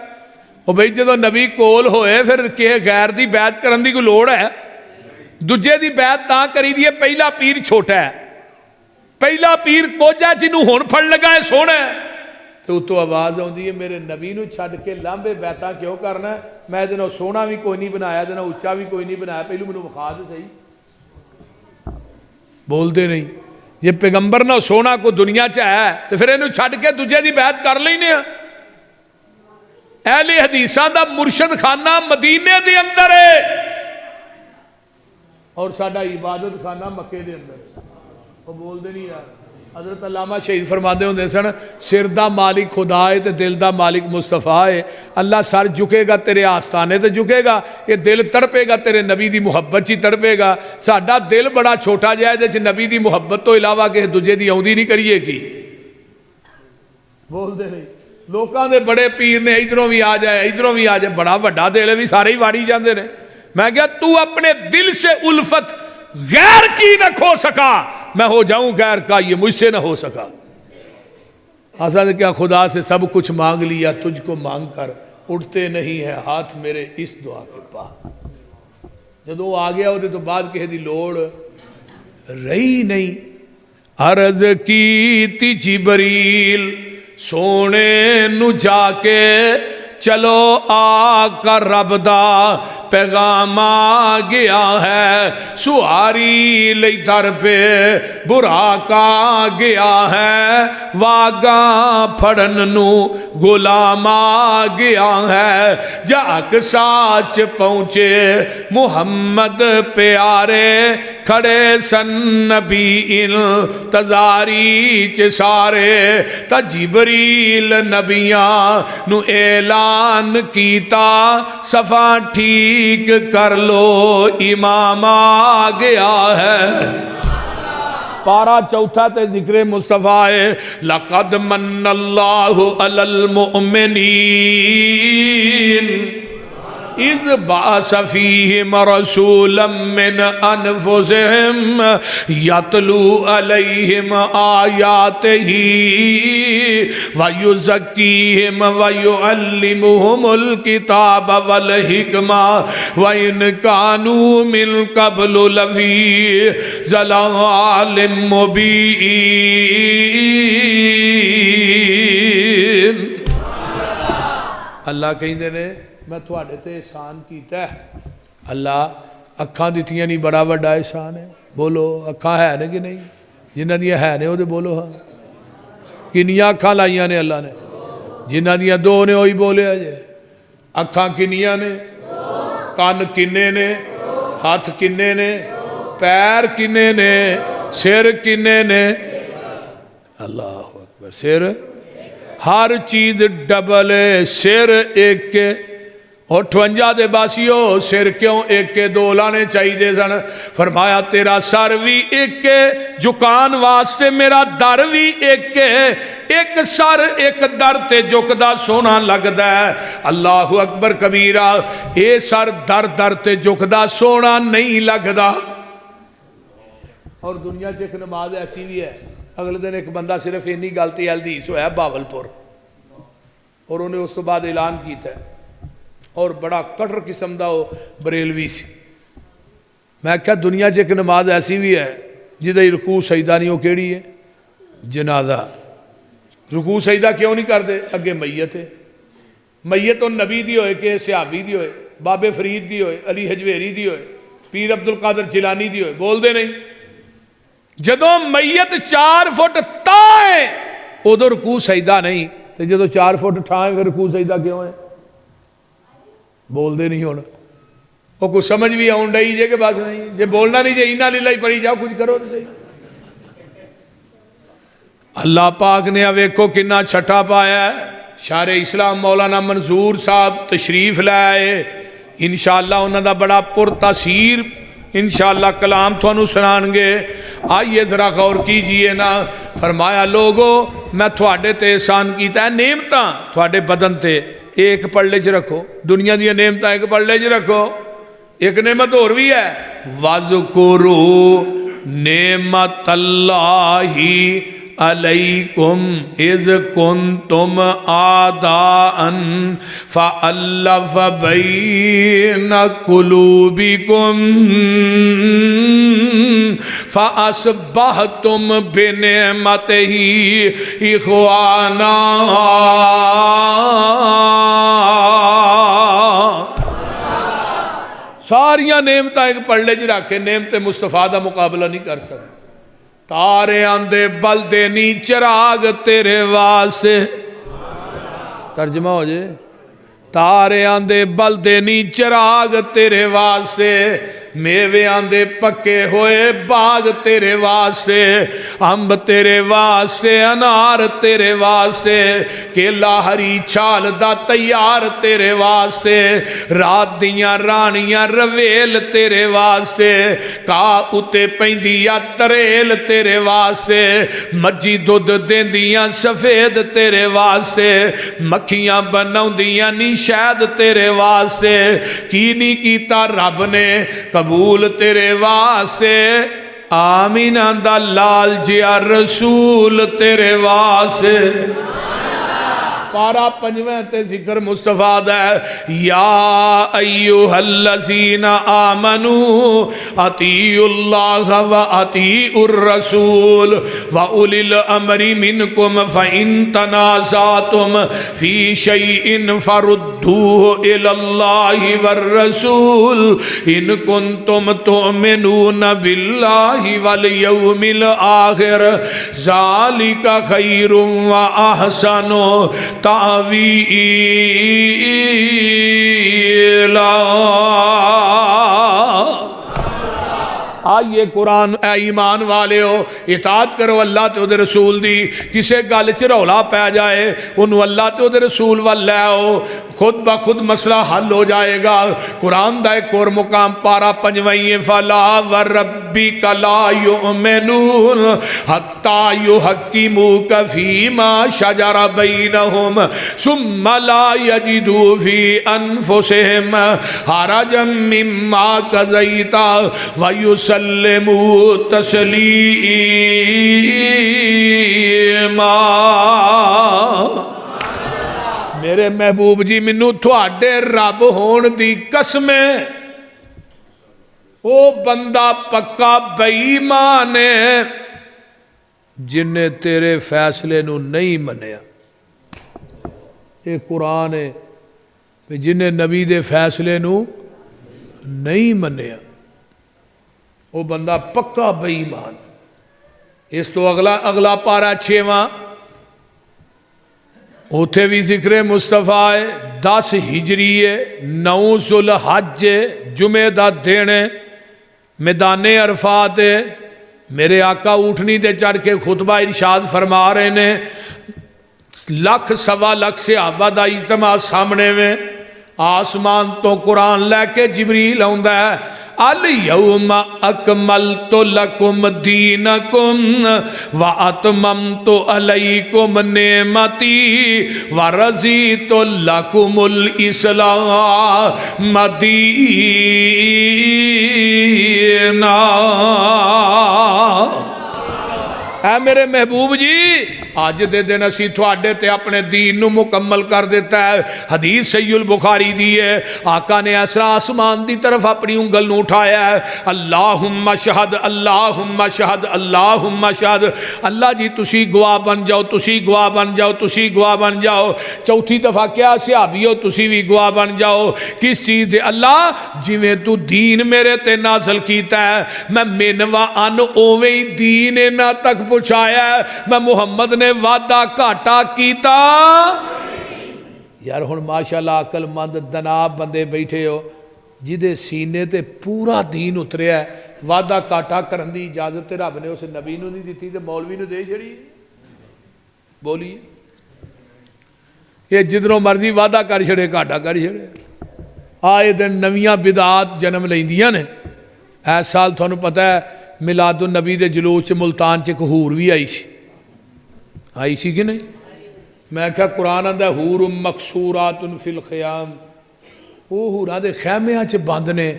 اور بھئی جدو نبی کول ہوئے پھر کہ غیر دی بیعت کرن دی کوئی لوڑ ہے؟ دجے دی بیعت تاں کری دی ہے پہلا پیر چھوٹا ہے. پہلا پیر کوجا جنوں ہن پھڑ لگا ہے سونا ہے تو اتو آواز آتی ہے میرے نبی نو چھڈ کے لامبے بیتاں کیوں کرنا ہے؟ میں ادھے نال سونا بھی کوئی نہیں بنایا ادھے نال اچا بھی کوئی نہیں بنایا، پہلو مینوں وکھا دے صحیح، بولتے نہیں۔ یہ پیغمبر نہ سونا کو دنیا چ ہے تو پھر اینو چھڈ کے دوجے دی بیعت کر لینے ہیں۔ اہل حدیثاں دا مرشد خانہ مدینے دے اندر ہے اور ساڈا عبادت خانہ مکے دے اندر، وہ بول دے نہیں یار۔ حضرت علامہ شہید فرماندے ہوندے سن سر دا مالک خدا ہے تے دل دا مالک مصطفیٰ ہے، اللہ سر جھکے گا تیرے آستانے تے جھکے گا، یہ دل تڑپے گا تیرے نبی دی محبت چی تڑپے گا۔ ساڈا دل بڑا چھوٹا جہا ہے جے نبی دی محبت تو علاوہ کہ دوجے دی آؤندی نہیں کریے کی، بول دے نہیں۔ لوکاں دے بڑے پیر نے ادھروں بھی آ جائے ادھروں بھی آ جائے، بڑا وڈا دل ہے بھی سارے ہی واڑی جاندے نے۔ میں کہا تو اپنے دل سے الفت غیر کی نہ کھو سکا، میں ہو جاؤں غیر کا، یہ مجھ سے نہ ہو سکا۔ حسن کیا خدا سے سب کچھ مانگ لیا، تجھ کو مانگ کر اٹھتے نہیں ہیں ہاتھ میرے اس دعا کے پاس۔ جدو آ گیا ہوتے تو بعد کہے دی لوڑ رہی نہیں۔ عرض کی تی جبریل سونے نو جا کے چلو آقا رب دا پیغام آ گیا ہے، سواری لئی در پہ براق آ گیا ہے، واگاں پھڑن نو غلام آ گیا ہے، جاک ساچ پہنچے محمد پیارے، کھڑے سن نبی انتظاری چ سارے، تا جبریل نبیاں نو اعلان کیتا، صفا ٹھیک کر لو امام آ گیا ہے۔ پارا چوتھا تے ذکر مصطفیٰ ہے، لقد من اللہ علی المؤمنین اذ بعث فیہم رسولا من انفسہم یتلو علیہم آیاتہ ویزکیہم ویعلمہم الکتاب والحکمہ وإن کانوا من قبل لفی ضلال مبین۔ اللہ کہیں دے نے میں تھوڑے تے احسان کیتا ہے۔ اللہ اکھاں دیتیاں نہیں بڑا بڑا احسان ہے، بولو اکھاں ہے نے کہ نہیں؟ جنہ دیا ہے نے وہ دے بولو ہاں۔ کنیاں اکھاں لائیاں نے اللہ نے؟ جنہ دیا دو نے وہی بولے آجے۔ اکھاں کنیاں نے، کان کنے نے، ہاتھ کنے نے، پیر کنے نے، سر کنے نے؟ اللہ اکبر۔ سر ہر چیز ڈبل ہے، سر ایک کے، اور 58 دے باسیو سر کیوں ایک کے دو لانے چاہیے سن؟ فرمایا تیرا سر بھی ایک کے، جکان واسطے میرا در بھی ایک کے، ایک سر ایک در تے جکدا سونا لگدا ہے۔ اللہ اکبر کبیرہ، اے سر در در تے جکدا سونا نہیں لگدا۔ اور دنیا چ ایک نماز ایسی بھی ہے، اگلے دن ایک بندہ صرف اینی گلتی حدیث ہوا ہے باولپور، اور انہیں اس تو بعد اعلان کیتا ہے، اور بڑا کٹر قسم دا وہ بریلوی سی۔ میں کہا دنیا چ ایک نماز ایسی بھی ہے جدہ رکوع سجدہ نہیں، وہ کیڑی ہے؟ جنازہ۔ رکوع سجدہ کیوں نہیں کرتے؟ اگے میت ہے، میت تو نبی دی ہوئے کہ صحابی دی ہوئے، بابے فرید دی ہوئے، علی حجویری دی ہوئے، پیر عبدالقادر جیلانی دی ہوئے، بول دے نہیں؟ جدو میت 4 فٹ تائیں ادھر رکوع سجدہ نہیں، تو جدو 4 فٹ ٹھائیں پھر رکوع سجدہ کیوں ہے؟ بول دے نہیں ہونا۔ وہ کچھ سمجھ بھی آن ڈائی جے کہ بس نہیں، جے بولنا نہیں جے اینا للہ پڑھی جاؤ کچھ کرو تو صحیح۔ اللہ پاک نے ویکھو کنا چھٹا پایا ہے۔ شارع اسلام مولانا منظور صاحب تشریف لائے، انشاءاللہ انہوں دا بڑا پر تاثیر انشاءاللہ کلام تھانوں سنان گے۔ آئیے ذرا غور کیجئے نا۔ فرمایا لوگو میں تھوڑے تے احسان کیتا ہے، نعمتاں تھوڑے بدن تے ایک پڑلے چ رکھو، دنیا دیا نعمتاں ایک پڑلے چ رکھو۔ ایک نعمت اور بھی ہے، وَذْكُرُوا نعمت اللہ علیکم اذ کنتم آداء فألف بین قلوبکم فَأَصْبَحْتُمْ بِنِعْمَتِهِ إِخْوَانًا۔ ساریاں نعمتیں ایک پڑھلے چ رکھ کے نعمت مصطفیٰ دا مقابلہ نہیں کر سکتے۔ تارے آندے بلدے نی چراغ تیرے واسطے، ترجمہ ہو جائے، تارے آندے بلدے نی چراغ تیرے واسطے، میوے آندے پکے ہوئے باغ تیرے واسطے، امب تیرے واسطے، انار تیرے واسطے، کیلا ہری چھال دا تیار تیرے واسطے، رات دیاں رانیاں رویل تیرے واسطے، کا اتے پیندیاں تریل تیرے واسطے، مجھی دودھ دیندیاں سفید تیرے واسطے، مکھیاں بناؤندیاں نی شہد تیرے واسطے، کی نہیں کیتا رب نے قبول تیرے واسطے، آمینہ دا لال جیا رسول تیرے واسطے۔ پارا پنجویں تے ذکر مصطفیٰ دا ہے، یا ایوہ الذین آمنوا اطیعوا اللہ و اطیعوا الرسول و اولی الامر منکم فإن تنازعتم فی شیء فردوه الی اللہ والرسول ان کنتم تؤمنون باللہ والیوم الآخر ذالک خیر و احسن تعویلا۔ آئیے قرآن اے ایمان والے ہو اطاعت کرو اللہ تے دے رسول دی، کسے گل چ رولا پہ جائے انہوں اللہ تے دے رسول وال لے آؤ، خود بخود مسئلہ حل ہو جائے گا۔ قرآن دا ایک اور مقام پارا پنجوائیں، فلا وربک لا یؤمنون حتی یحکموک فیما شجر بینہم ثم لا یجدوا فی انفسہم حرجا مما قضیت ویسلموا تسلیما۔ میرے محبوب جی منو تھوڑے رب ہون دی قسمیں، او بندہ پکا بے ایمان ہے جن نے تیرے فیصلے نو نہیں منیا۔ یہ قرآن ہے جن نے نبی دے فیصلے نو نہیں منیا، وہ بندہ پکا بے ایمان۔ اس تو اگلا پارا 6واں، اوتھے بھی ذکر مصطفیٰ ہے، 10 ہجری ہے، 9 ذوالحج ہے، جمعہ دا دن ہے، میدان عرفات ہے، میرے آقا اٹھنی تے چڑھ کے خطبہ ارشاد فرما رہے نے، 1.25 لاکھ صحابہ دا اجتماع سامنے میں، آسمان تو قرآن لے کے جبریل آندا ہے، الیوم اکملت لکم دینکم واتممت علیکم نعمتی ورضیت لکم الاسلام دینا۔ اے میرے محبوب جی آج دے دن اسی تھوڑے تے اپنے دین نو مکمل کر دیتا ہے۔ حدیث صحیح البخاری دی ہے، آقا نے اسرا آسمان دی طرف اپنی انگل نو اٹھایا ہے، اللہم شہد اللہم شہد اللہم شہد، اللہ جی تسی گواہ بن جاؤ، تسی گواہ بن جاؤ، تسی گواہ بن جاؤ۔ چوتھی دفعہ کیا صحابیو تسی بھی گواہ بن جاؤ، کس چیز دے؟ اللہ جویں تو دین میرے تے نازل کیتا ہے میں مینوا ان اوویں ہی دین انہاں تک پہنچایا ہے، میں محمد نے وعدہ گھاٹا کیتا۔ یار ہن ماشاءاللہ عقل مند دناب بندے بیٹھے ہو جدے سینے تے پورا دین اتریا ہے، وعدہ گھاٹا کرن دی اجازت تے رب نے اس نبی نو نہیں دیتی تے مولوی نو دے چھڑی۔ بولیے یہ جدروں مرضی وعدہ کر چھڑے گھاٹا کر چھڑے، آئے دن نویاں بدعات جنم لیندیاں نے۔ اس سال تھانوں پتہ ہے میلاد النبی دے جلوس چ ملتان چ ایک حور بھی آئی سی کہ نہیں؟ میں کہا قرآن آندا حور مقصورات فی الخیام، وہ حوراں دے خیمیاں چ بند نے۔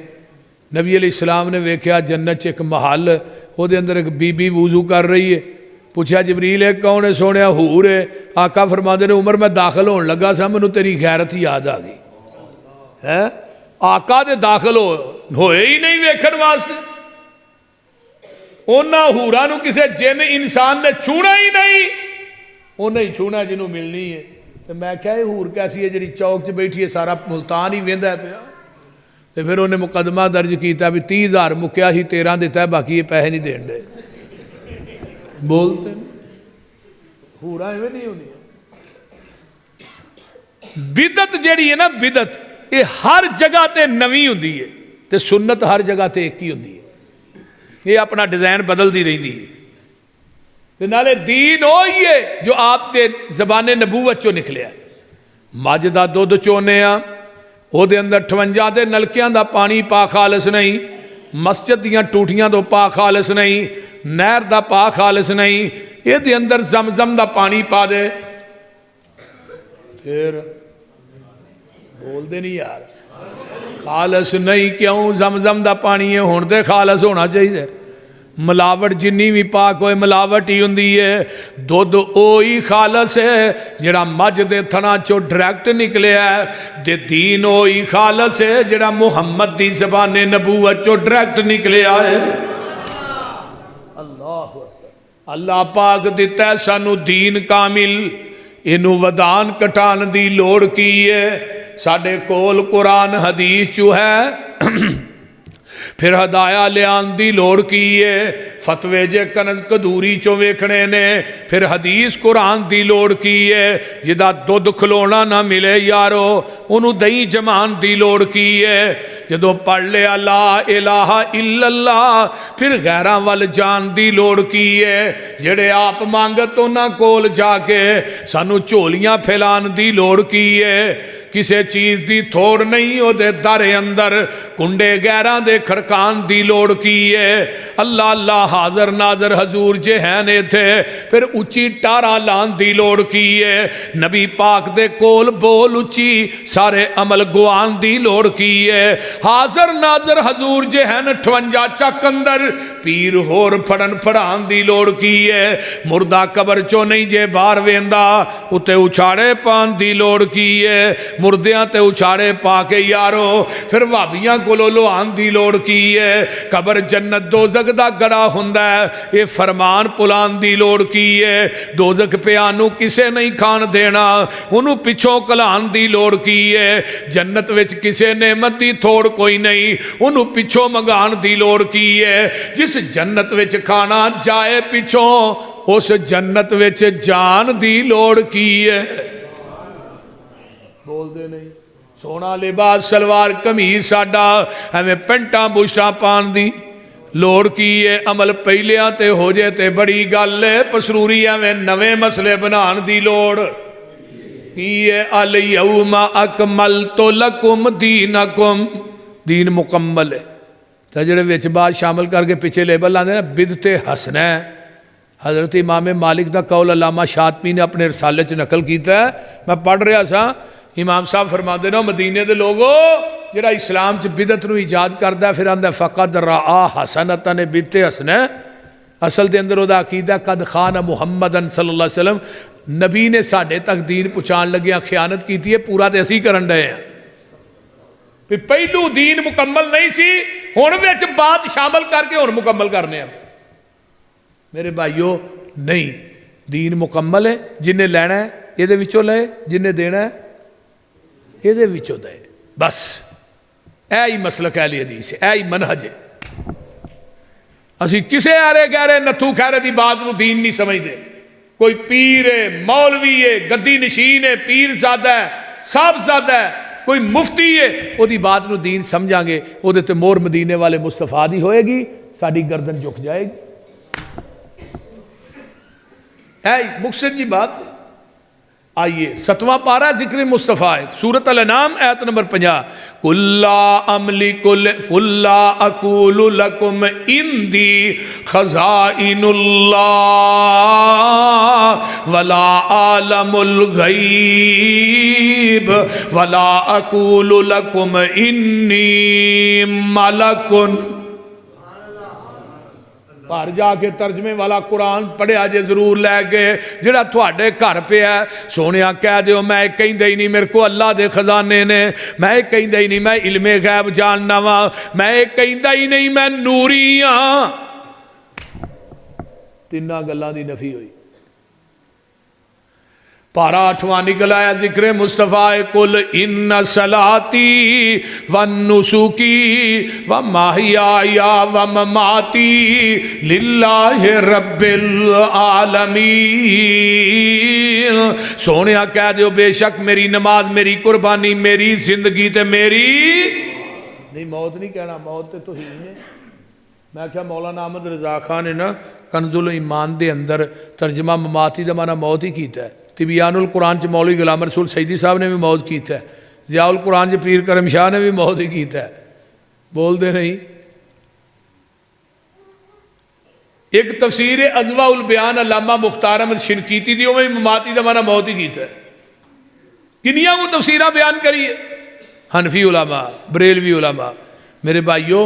نبی علیہ السلام نے ویکھیا جنت چ ایک محل، وہ دے اندر ایک بی بی وضو کر رہی ہے، پوچھا جبریل ہے کون ہے؟ سونیا حور ہے۔ آقا فرماندے نے عمر میں داخل ہون لگا سا مینوں تیری غیرت یاد آ گئی ہے۔ آقا دے داخل ہوئے ہی نہیں ویکھن واسطے، انہاں حوراں نو کسے جن انسان نے چھونا ہی نہیں، انہیں ہی چھونا جنہوں ملنی ہے. تو میں کہا یہ حور کیسی ہے جڑی چوک چ بیٹھی ہے سارا ملتان ہی ویندا ہے پیا. تو پھر انہیں مقدمہ درج کیتا بھی 30,000 مکیا ہی 13 دیتا ہے باقی یہ پیسے نہیں دین دے. بولتے حوراں ایویں نہیں ہونی. بدعت جیڑی ہے نا بدعت یہ ہر جگہ تے نویں ہوندی ہے تے سنت ہر جگہ تے ایک ہی ہوندی ہے. یہ اپنا ڈیزائن بدل دی رہی ہے. نالے دین وہی ہے جو آپ کے زبان نبوت چو نکلیا. مجھ دا دودھ چونے وہ دے اندر 58 دے نلکیاں دا پانی پاک خالص نہیں، مسجد دیاں ٹوٹیاں تو پاک خالص نہیں، نہر دا پاک خالص نہیں، یہ دے اندر زمزم دا پانی پا دے. پھر بول دے نہیں یار خالص نہیں کیوں؟ زمزم دا پانی ہے ہون تے خالص ہونا چاہیے. ملاوٹ جنی بھی پاک ہوئے ملاوٹ ہی ہوندی ہے. دودھ اوہی خالص ہے جڑا مجھ دے تھنا چو ڈائریکٹ نکلیا ہے. دے دین اوہی خالص ہے جڑا محمد دی زبان نبوت چو ڈائریکٹ نکلیا ہے. اللہ پاک دیتا ہے سانو دین کامل. انہوں ودان کٹان دی لوڑ کی ہے. ساڑھے کول قرآن حدیث جو ہے پھر ہدایہ لیان دی لوڑ کی ہے. فتوے جے کنز کدوری چو ویکھنے نے پھر حدیث قرآن دی لوڑ کی ہے. جدا دودھ کھلونا نہ ملے یارو انہوں دہی جمان دی لوڑ کی ہے. جدو پڑھ لے لا الہ الا اللہ پھر غیران وال جان دی لوڑ کی ہے. جڑے آپ مانگت انہاں کول جا کے سانو چولیاں پھیلان دی لوڑ کی ہے. کسے چیز دی تھوڑ نہیں ہو دے در اندر کنڈے غیران دے کھڑکان دی لوڑ کی ہے. اللہ اللہ حاضر ناظر حضور جہانے تھے پھر اچھی ٹارا لان دی لوڑ کی ہے. نبی پاک دے کول بول اچھی سارے عمل گوان دی لوڑ کی ہے. حاضر ناظر حضور جہان 58 چک اندر پیر ہور پھڑن پھڑان دی لوڑ کی ہے. مردہ قبر چو نہیں جے بار ویندا اتے اچھاڑے پان دی لوڑ کی ہے. مردیاں تے اچھاڑے پا کے یارو پھر وابیاں کو لو آن دی لوڑ کی ہے. قبر جنت دوزخ دا گڑا ہندہ ہے یہ فرمان پلان دی لوڑ کی ہے. دوزخ پیانو کسے نہیں کھان دینا انہوں پچھوں کلان دی لوڑ کی ہے. جنت وچ کسے نعمت دی تھوڑ کوئی نہیں انہوں پچھوں مگان دی لوڑ کی ہے. جس جنت وچ کھانا جائے پچھوں اس جنت وچ جان دی لوڑ کی ہے. بول دے نہیں. سونا لباس سلوار کمیز ساڈا ہمیں پینٹاں بوشٹاں پان دی لوڑ کی ہے. عمل پہلیاں تے ہو جے تے بڑی گل ہے. پسروری ہمیں نوے مسئلے بنان دی لوڑ کی ہے. الیوم اکملت لکم دینکم دین مکمل ہے. تجربے وچ بات شامل کر کے پیچھے لیبل لاندے نا بدعت حسنہ ہے. حضرت امام مالک دا قول علامہ شاطبی نے اپنے رسالے چ نقل کیتا ہے. میں پڑھ رہا سا امام صاحب فرما دینا مدینے دے لوگو جڑا اسلام چ بدعت نو ایجاد کردا پھر آندا فقد رآ حسنۃ نے بدعت حسنہ. اصل دے اندر دا عقیدہ قد خان محمدن صلی اللہ علیہ وسلم نبی نے ساڈے تک دین پہنچان لگیا خیانت کیتی ہے. پورا تے اسی کرن رہے ہیں. پھر پہلو دین مکمل نہیں سی ہن وچ بات شامل کر کے ہن مکمل کرنے ہیں. میرے بھائیو نہیں دین مکمل ہے. جن نے لینا ہے یہ دے وچوں لے جن نے دینا ہے یہ دے وچوں دے. بس اے ہی مسلک اہل حدیث ہے. اے ہی منہج ہے. اسی کسے آرے گہرے نتھو خیرے دی بات نو دین نہیں سمجھ دے. کوئی پیر ہے مولوی ہے گدی نشین ہے پیر زادہ ہے صاحب زادہ ہے کوئی مفتی ہے وہ دی بات نو دین سمجھاں گے وہ دے تے مور مدینے والے مصطفیٰ دی ہوئے گی ساڑی گردن جھک جائے گی. ہے مقصد جی بات. آئیے 7واں پارہ ذکر مصطفیٰ ہے سورۃ الانعام آیت نمبر 50. قُلْ لَا أَقُولُ لَكُمْ عِنْدِي خَزَائِنُ اللَّهِ وَلَا أَعْلَمُ الْغَيْبَ وَلَا أَقُولُ لَكُمْ إِنِّي مَلَكٌ. گھر جا کے ترجمے والا قرآن پڑھیا جے ضرور لے گئے جڑا تھوڑے گھر پہ ہے سونیا کہہ دیو میں کہیں دے ہی نہیں میرے کو اللہ دے خزانے نے میں کہیں دے ہی نہیں میں علم غیب جاننا وا میں کہیں دے ہی نہیں میں نوری ہاں. تیناں گلاں دی نفی ہوئی. پارا 8واں نکل آیا ذکر مصطفیٰ کل ان صلاتی ونسکی ومحیایا ومماتی للہ رب العالمین. سونیا کہہ دیو بے شک میری نماز میری قربانی میری زندگی تے میری نہیں موت نہیں کہنا موت تے تو ہی ہے. میں کہا مولانا احمد رضا خان نے نا کنز الایمان دے اندر ترجمہ مماتی دا مانا موت ہی کیتا ہے. تبیان القرآن چ مولوی غلام رسول سیدی صاحب نے بھی موت کیتا ہے. ضیاء القرآن چ پیر کرم شاہ نے بھی موت ہی کیتا ہے. بول دے نہیں. ایک تفسیر اضواء البیان علامہ مختار احمد شنقیطی دی میں مماتی دا مانا موت ہی کیتا ہے. کنیاں وہ تفسیرہ بیان کریے حنفی علماء بریلوی علماء. میرے بھائیو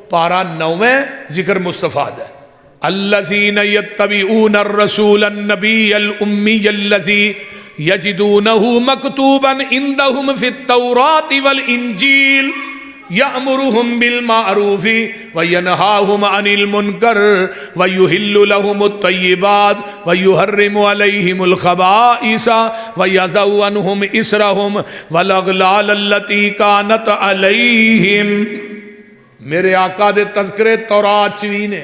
پارا 9 ذکر مصطفیٰ ہے. الذین یتبعون الرسول النبی الامی الذی یجدونہ مکتوبا عندہم فی التوراۃ والانجیل یأمرہم بالمعروف وینہاہم عن المنکر ویحل لہم الطیبات ویحرم علیہم الخبائث ویضع عنہم اسرہم والاغلال التی کانت علیہم. میرے آقا دے تذکرے تورات چوی نے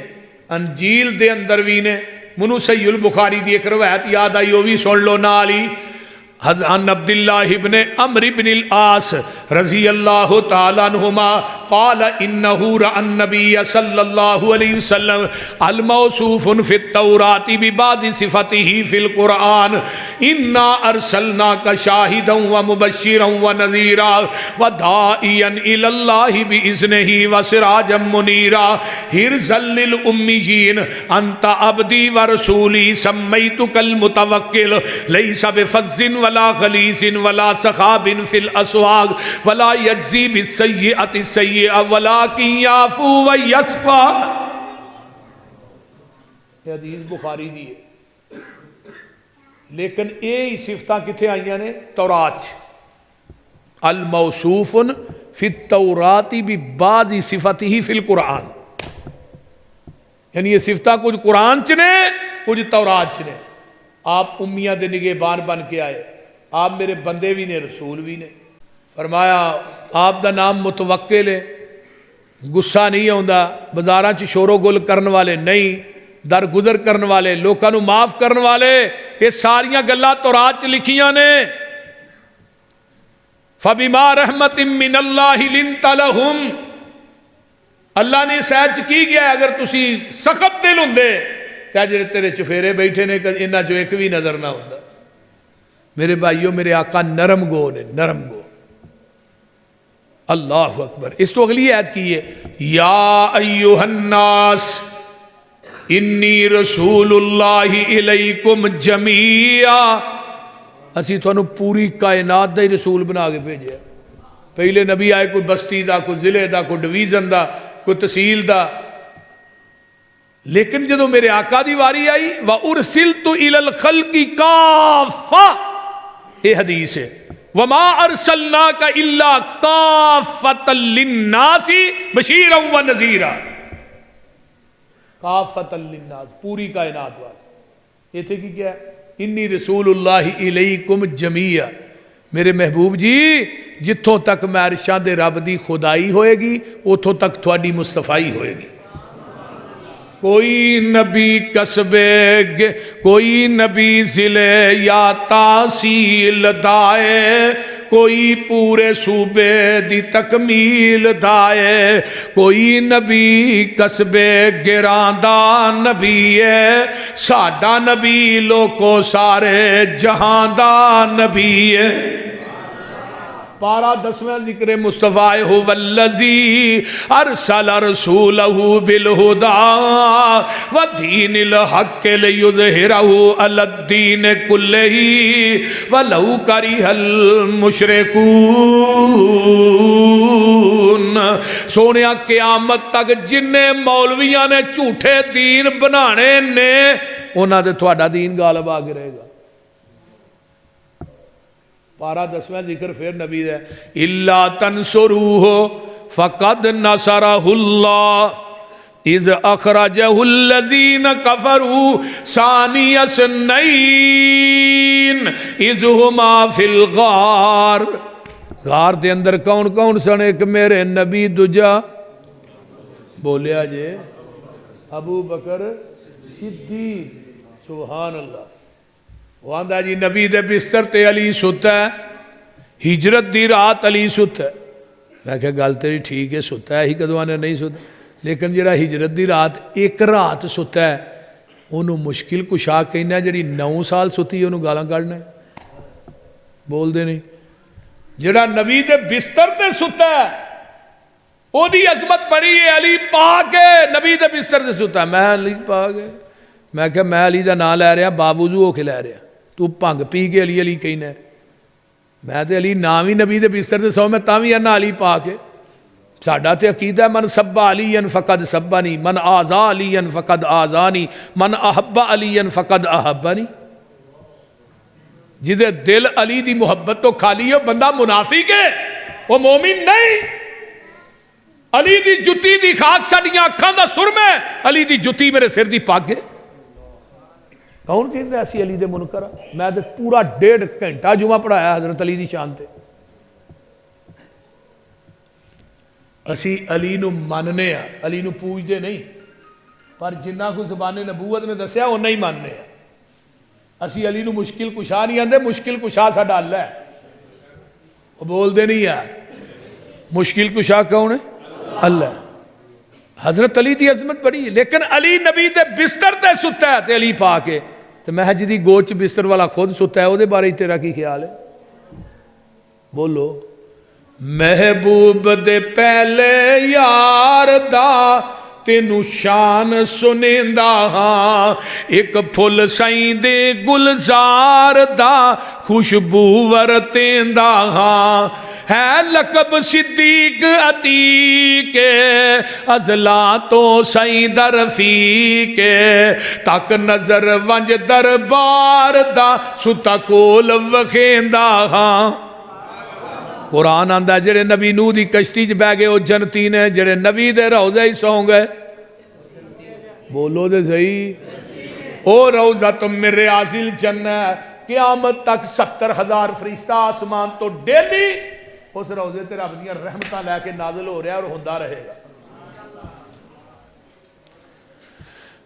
انجیل دے اندر بھی نے. منو صحیح البخاری دی ایک روایت یاد آئی وہ بھی سن لو نالی. عن عبداللہ ابن عمرو بن العاص رضی اللہ تعالیٰ عنہما قال انہو رأى النبی صلی اللہ علیہ وسلم الموصوف فی التوراۃ ببعض صفته فی القرآن انا ارسلناک شاہدا ومبشرا ونذیرا وداعیا الی اللہ باذنہ وسراجا منیرا حرزا للأمیین انت عبدی ورسولی سمیتک المتوکل لیس بفظ ولا غلیظ ولا سخاب فی الاسواق ولا یجزی بالسیئۃ السیئۃ ولکن یعفو ویصفح. یہ حدیث بخاری دی ہے لیکن یہ صفتاں کتھے آئیاں نے تورات. الموصوف فی التوراۃ ببعض صفته فی القرآن یعنی یہ صفتاں کچھ قرآن چ نے کچھ تورات چ نے. آپ امیہ دے نگہبان بن کے آئے. آپ میرے بندے بھی نے رسول بھی نے. فرمایا آپ دا نام متوکل ہے. غصہ نہیں آندا بازاراں چ شور و گل کرن والے نہیں درگزر کرن والے لوکاں نو معاف کرن والے. یہ ساریاں گلاں تورات چ لکھیاں نے. فبما رحمت من اللہ لنت لہم. اللہ نے سہج کی گیا ہے اگر تسی سخت دل ہوندے تے جڑے تیرے چفیرے بیٹھے نے انہاں جو ایک بھی نظر نہ ہوندا. میرے بھائیو میرے آقا نرم گو نے نرم گو. اللہ اکبر. اس تو اگلی آیت کی ہے یا ایھا الناس انی رسول اللہ الیکم جمیعا. اسی تھانوں پوری کائنات دا ہی رسول بنا کے بھیجیا. پہلے نبی آئے کوئی بستی دا کوئی ضلع دا کوئی ڈویژن دا کوئی تحصیل دا. لیکن جدو میرے آقا دی واری آئی وَأُرْسِلْتُ إِلَى الْخَلْقِ كَافَّةً. یہ حدیث ہے وَمَا أَرْسَلْنَاكَ إِلَّا كَافَّةً لِلنَّاسِ بَشِيرًا وَنَذِيرًا. کافۃ للناس پوری کائنات واسطے. یہ تھے کہ کیا انی رسول اللہ الیکم جمیعا. میرے محبوب جی جتوں تک میں عرشاں دے رب دی خدائی ہوئے گی اتوں تک تھوڑی مصطفائی ہوئے گی. کوئی نبی قصبے کوئی نبی ضلع یا تحصیل دائے کوئی پورے صوبے دی تکمیل دائے کوئی نبی قصبے گراندہ نبی ہے ساڈا نبی لوکو سارے جہاں دا نبی ہے. پارا 10واں ذکر مصطفیٰ هو الذی ارسل رسولہ بالہدی ودین الحق لیظہرہ علی الدین کلہ ولو کرہ المشرکون. سونیا قیامت تک جن مولویاں نے جھوٹے دین بنانے نے انہاں دے تہاڈا دین غالب آ کے رہے گا. پارا 10واں ذکر پھر نبی ہے الا تنصروہ فقد نصرہ اللہ. اذ اخرجہ الذین کفروا ثانی اثنین اذ ہما فی الغار. غار دے اندر کون کون سن؟ ایک میرے نبی، دوجا بولیا جے ابو بکر صدیق. سبحان اللہ. وہ آندا جی نبی دے بستر تے علی ستا ہے، ہجرت دی رات علی ستا ہے. میں کہا گل تیری ٹھیک ہے، ستا ہے ہی کدوں آنے نہیں ستا، لیکن جڑا ہجرت دی رات ایک رات ستا ہے انہوں مشکل کشا کہنا ہے، جڑی 9 سال ستی ہے انہوں گالاں کڈنا ہے. بول دے نہیں. جڑا نبی دے بستر تے ستا ہے او دی عظمت بڑی ہے. علی پاک ہے، نبی دے بستر تے ستا ہے. میں علی پاک ہے. میں کہا میں علی دا نام لے رہا، باوضو ہو کے لے رہا، تو پنگ پی کے علی علی کہنا ہے. میں تے علی نام ہی نبی دے بستر تے سو، میں تاں وی انا علی پاک ہے. ساڈا تے عقیدہ ہے من سب علی فقد سبنی، من آزا علی فقد آزانی، من احب علی فقد احبنی. جدے دل علی دی محبت تو خالی ہے بندہ منافق ہے، وہ مومن نہیں. علی دی جتی دی خاک ساڈیاں اکھاں دا سرما ہے، علی دی جتی میرے سر دی پگ ہے. کون کہتا ہے اسی علی دے منکر؟ میں تے پورا 1.5 گھنٹہ جمعہ پڑھایا حضرت علی دی شان تے. اسی علی نو ماننے ہیں، علی نو پوجدے نہیں، پر جنہ کو زبان نبوت نے دسیا وہ نہیں ماننے ہیں. اسی علی نو مشکل کشا نہیں آندے، مشکل کشا ساڈا اللہ ہے. وہ بول دے نہیں یار، مشکل کشا کون ہے؟ اللہ. حضرت علی دی عظمت بڑی ہے، لیکن علی نبی دے بستر تے ستا ہے تے علی پاک ہے. تو میں جدی گوچ بستر والا خود ستا ہے، وہ دے بارے تیرا کی خیال ہے؟ بولو. محبوب دے پہلے یار دا تینو شان سنیندا ہاں، ایک پھل سائیں دے گلزار دا خوشبو ورتیندا ہاں. ہے لقب صدیق عتیق ازلا تو سائیں درفیق تک نظر ونج دربار دا ستا کول وکھیندا ہاں. قرآن آندا ہے جڑے نبی نوح دی کشتی چ بہ گئے وہ جنتی نے، جڑے نبی دے روضے ہی سو گئے. بولو دے صحیح. او روضہ تم من ریاض الجنہ، قیامت تک 70,000 فرشتہ آسمان تو ڈیلی اس روضے تے رب دیاں رحمتاں لے کے نازل ہو رہا ہے اور ہوندا رہے گا.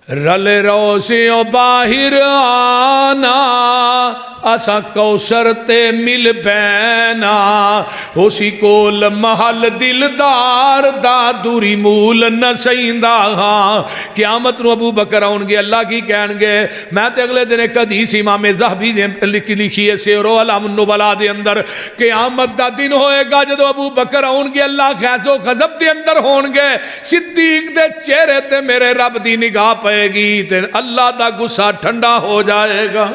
رل روزیوں باہر آنا اسا کوثر تے مل بینا، اسی کول محل دلدار دا دوری مول نہ سیندا ہاں. قیامت نو ابو بکر آن گے، اللہ کی کہن گے. میں تے اگلے دن ایک حدیث امام ذہبی نے لکھی ہے سیر اعلام النبلاء دے اندر، قیامت دا دن ہوئے گا جدو ابو بکر آن گے اللہ غیظ و غضب دے اندر ہون گے، صدیق دے چہرے تے میرے رب دی نگاہ پائے گی تے اللہ دا غصہ ٹھنڈا ہو جائے گا.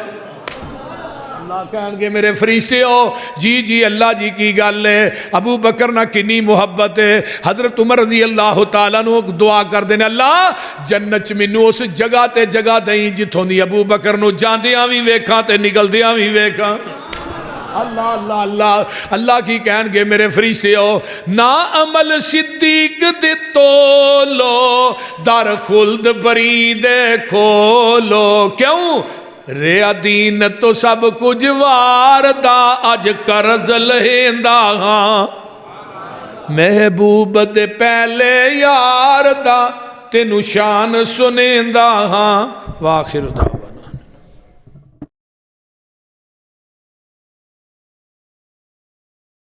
اللہ کہن گے میرے فرشتے ہو جی جی اللہ جی کی گل ہے. ابو بکر نہ کنی محبت ہے. حضرت عمر رضی اللہ تعالیٰ نو دعا کر دینے، اللہ جنت مینوں اس جگہ تے جگہ دیں جتھوں دی ابو بکر نو جاندیاں وی ویکھاں تے نکلدیاں وی ویکھاں. اللہ اللہ اللہ اللہ کی کہن گے میرے فرشتے ہو نا عمل صدیق دے تولو در خلد برید کھولو. کیوں؟ ریا دین تو سب کچھ وار دا اج قرض لہندا ہاں، محبوب دے پہلے یار دا تینو شان سنیندا ہاں. واخر دا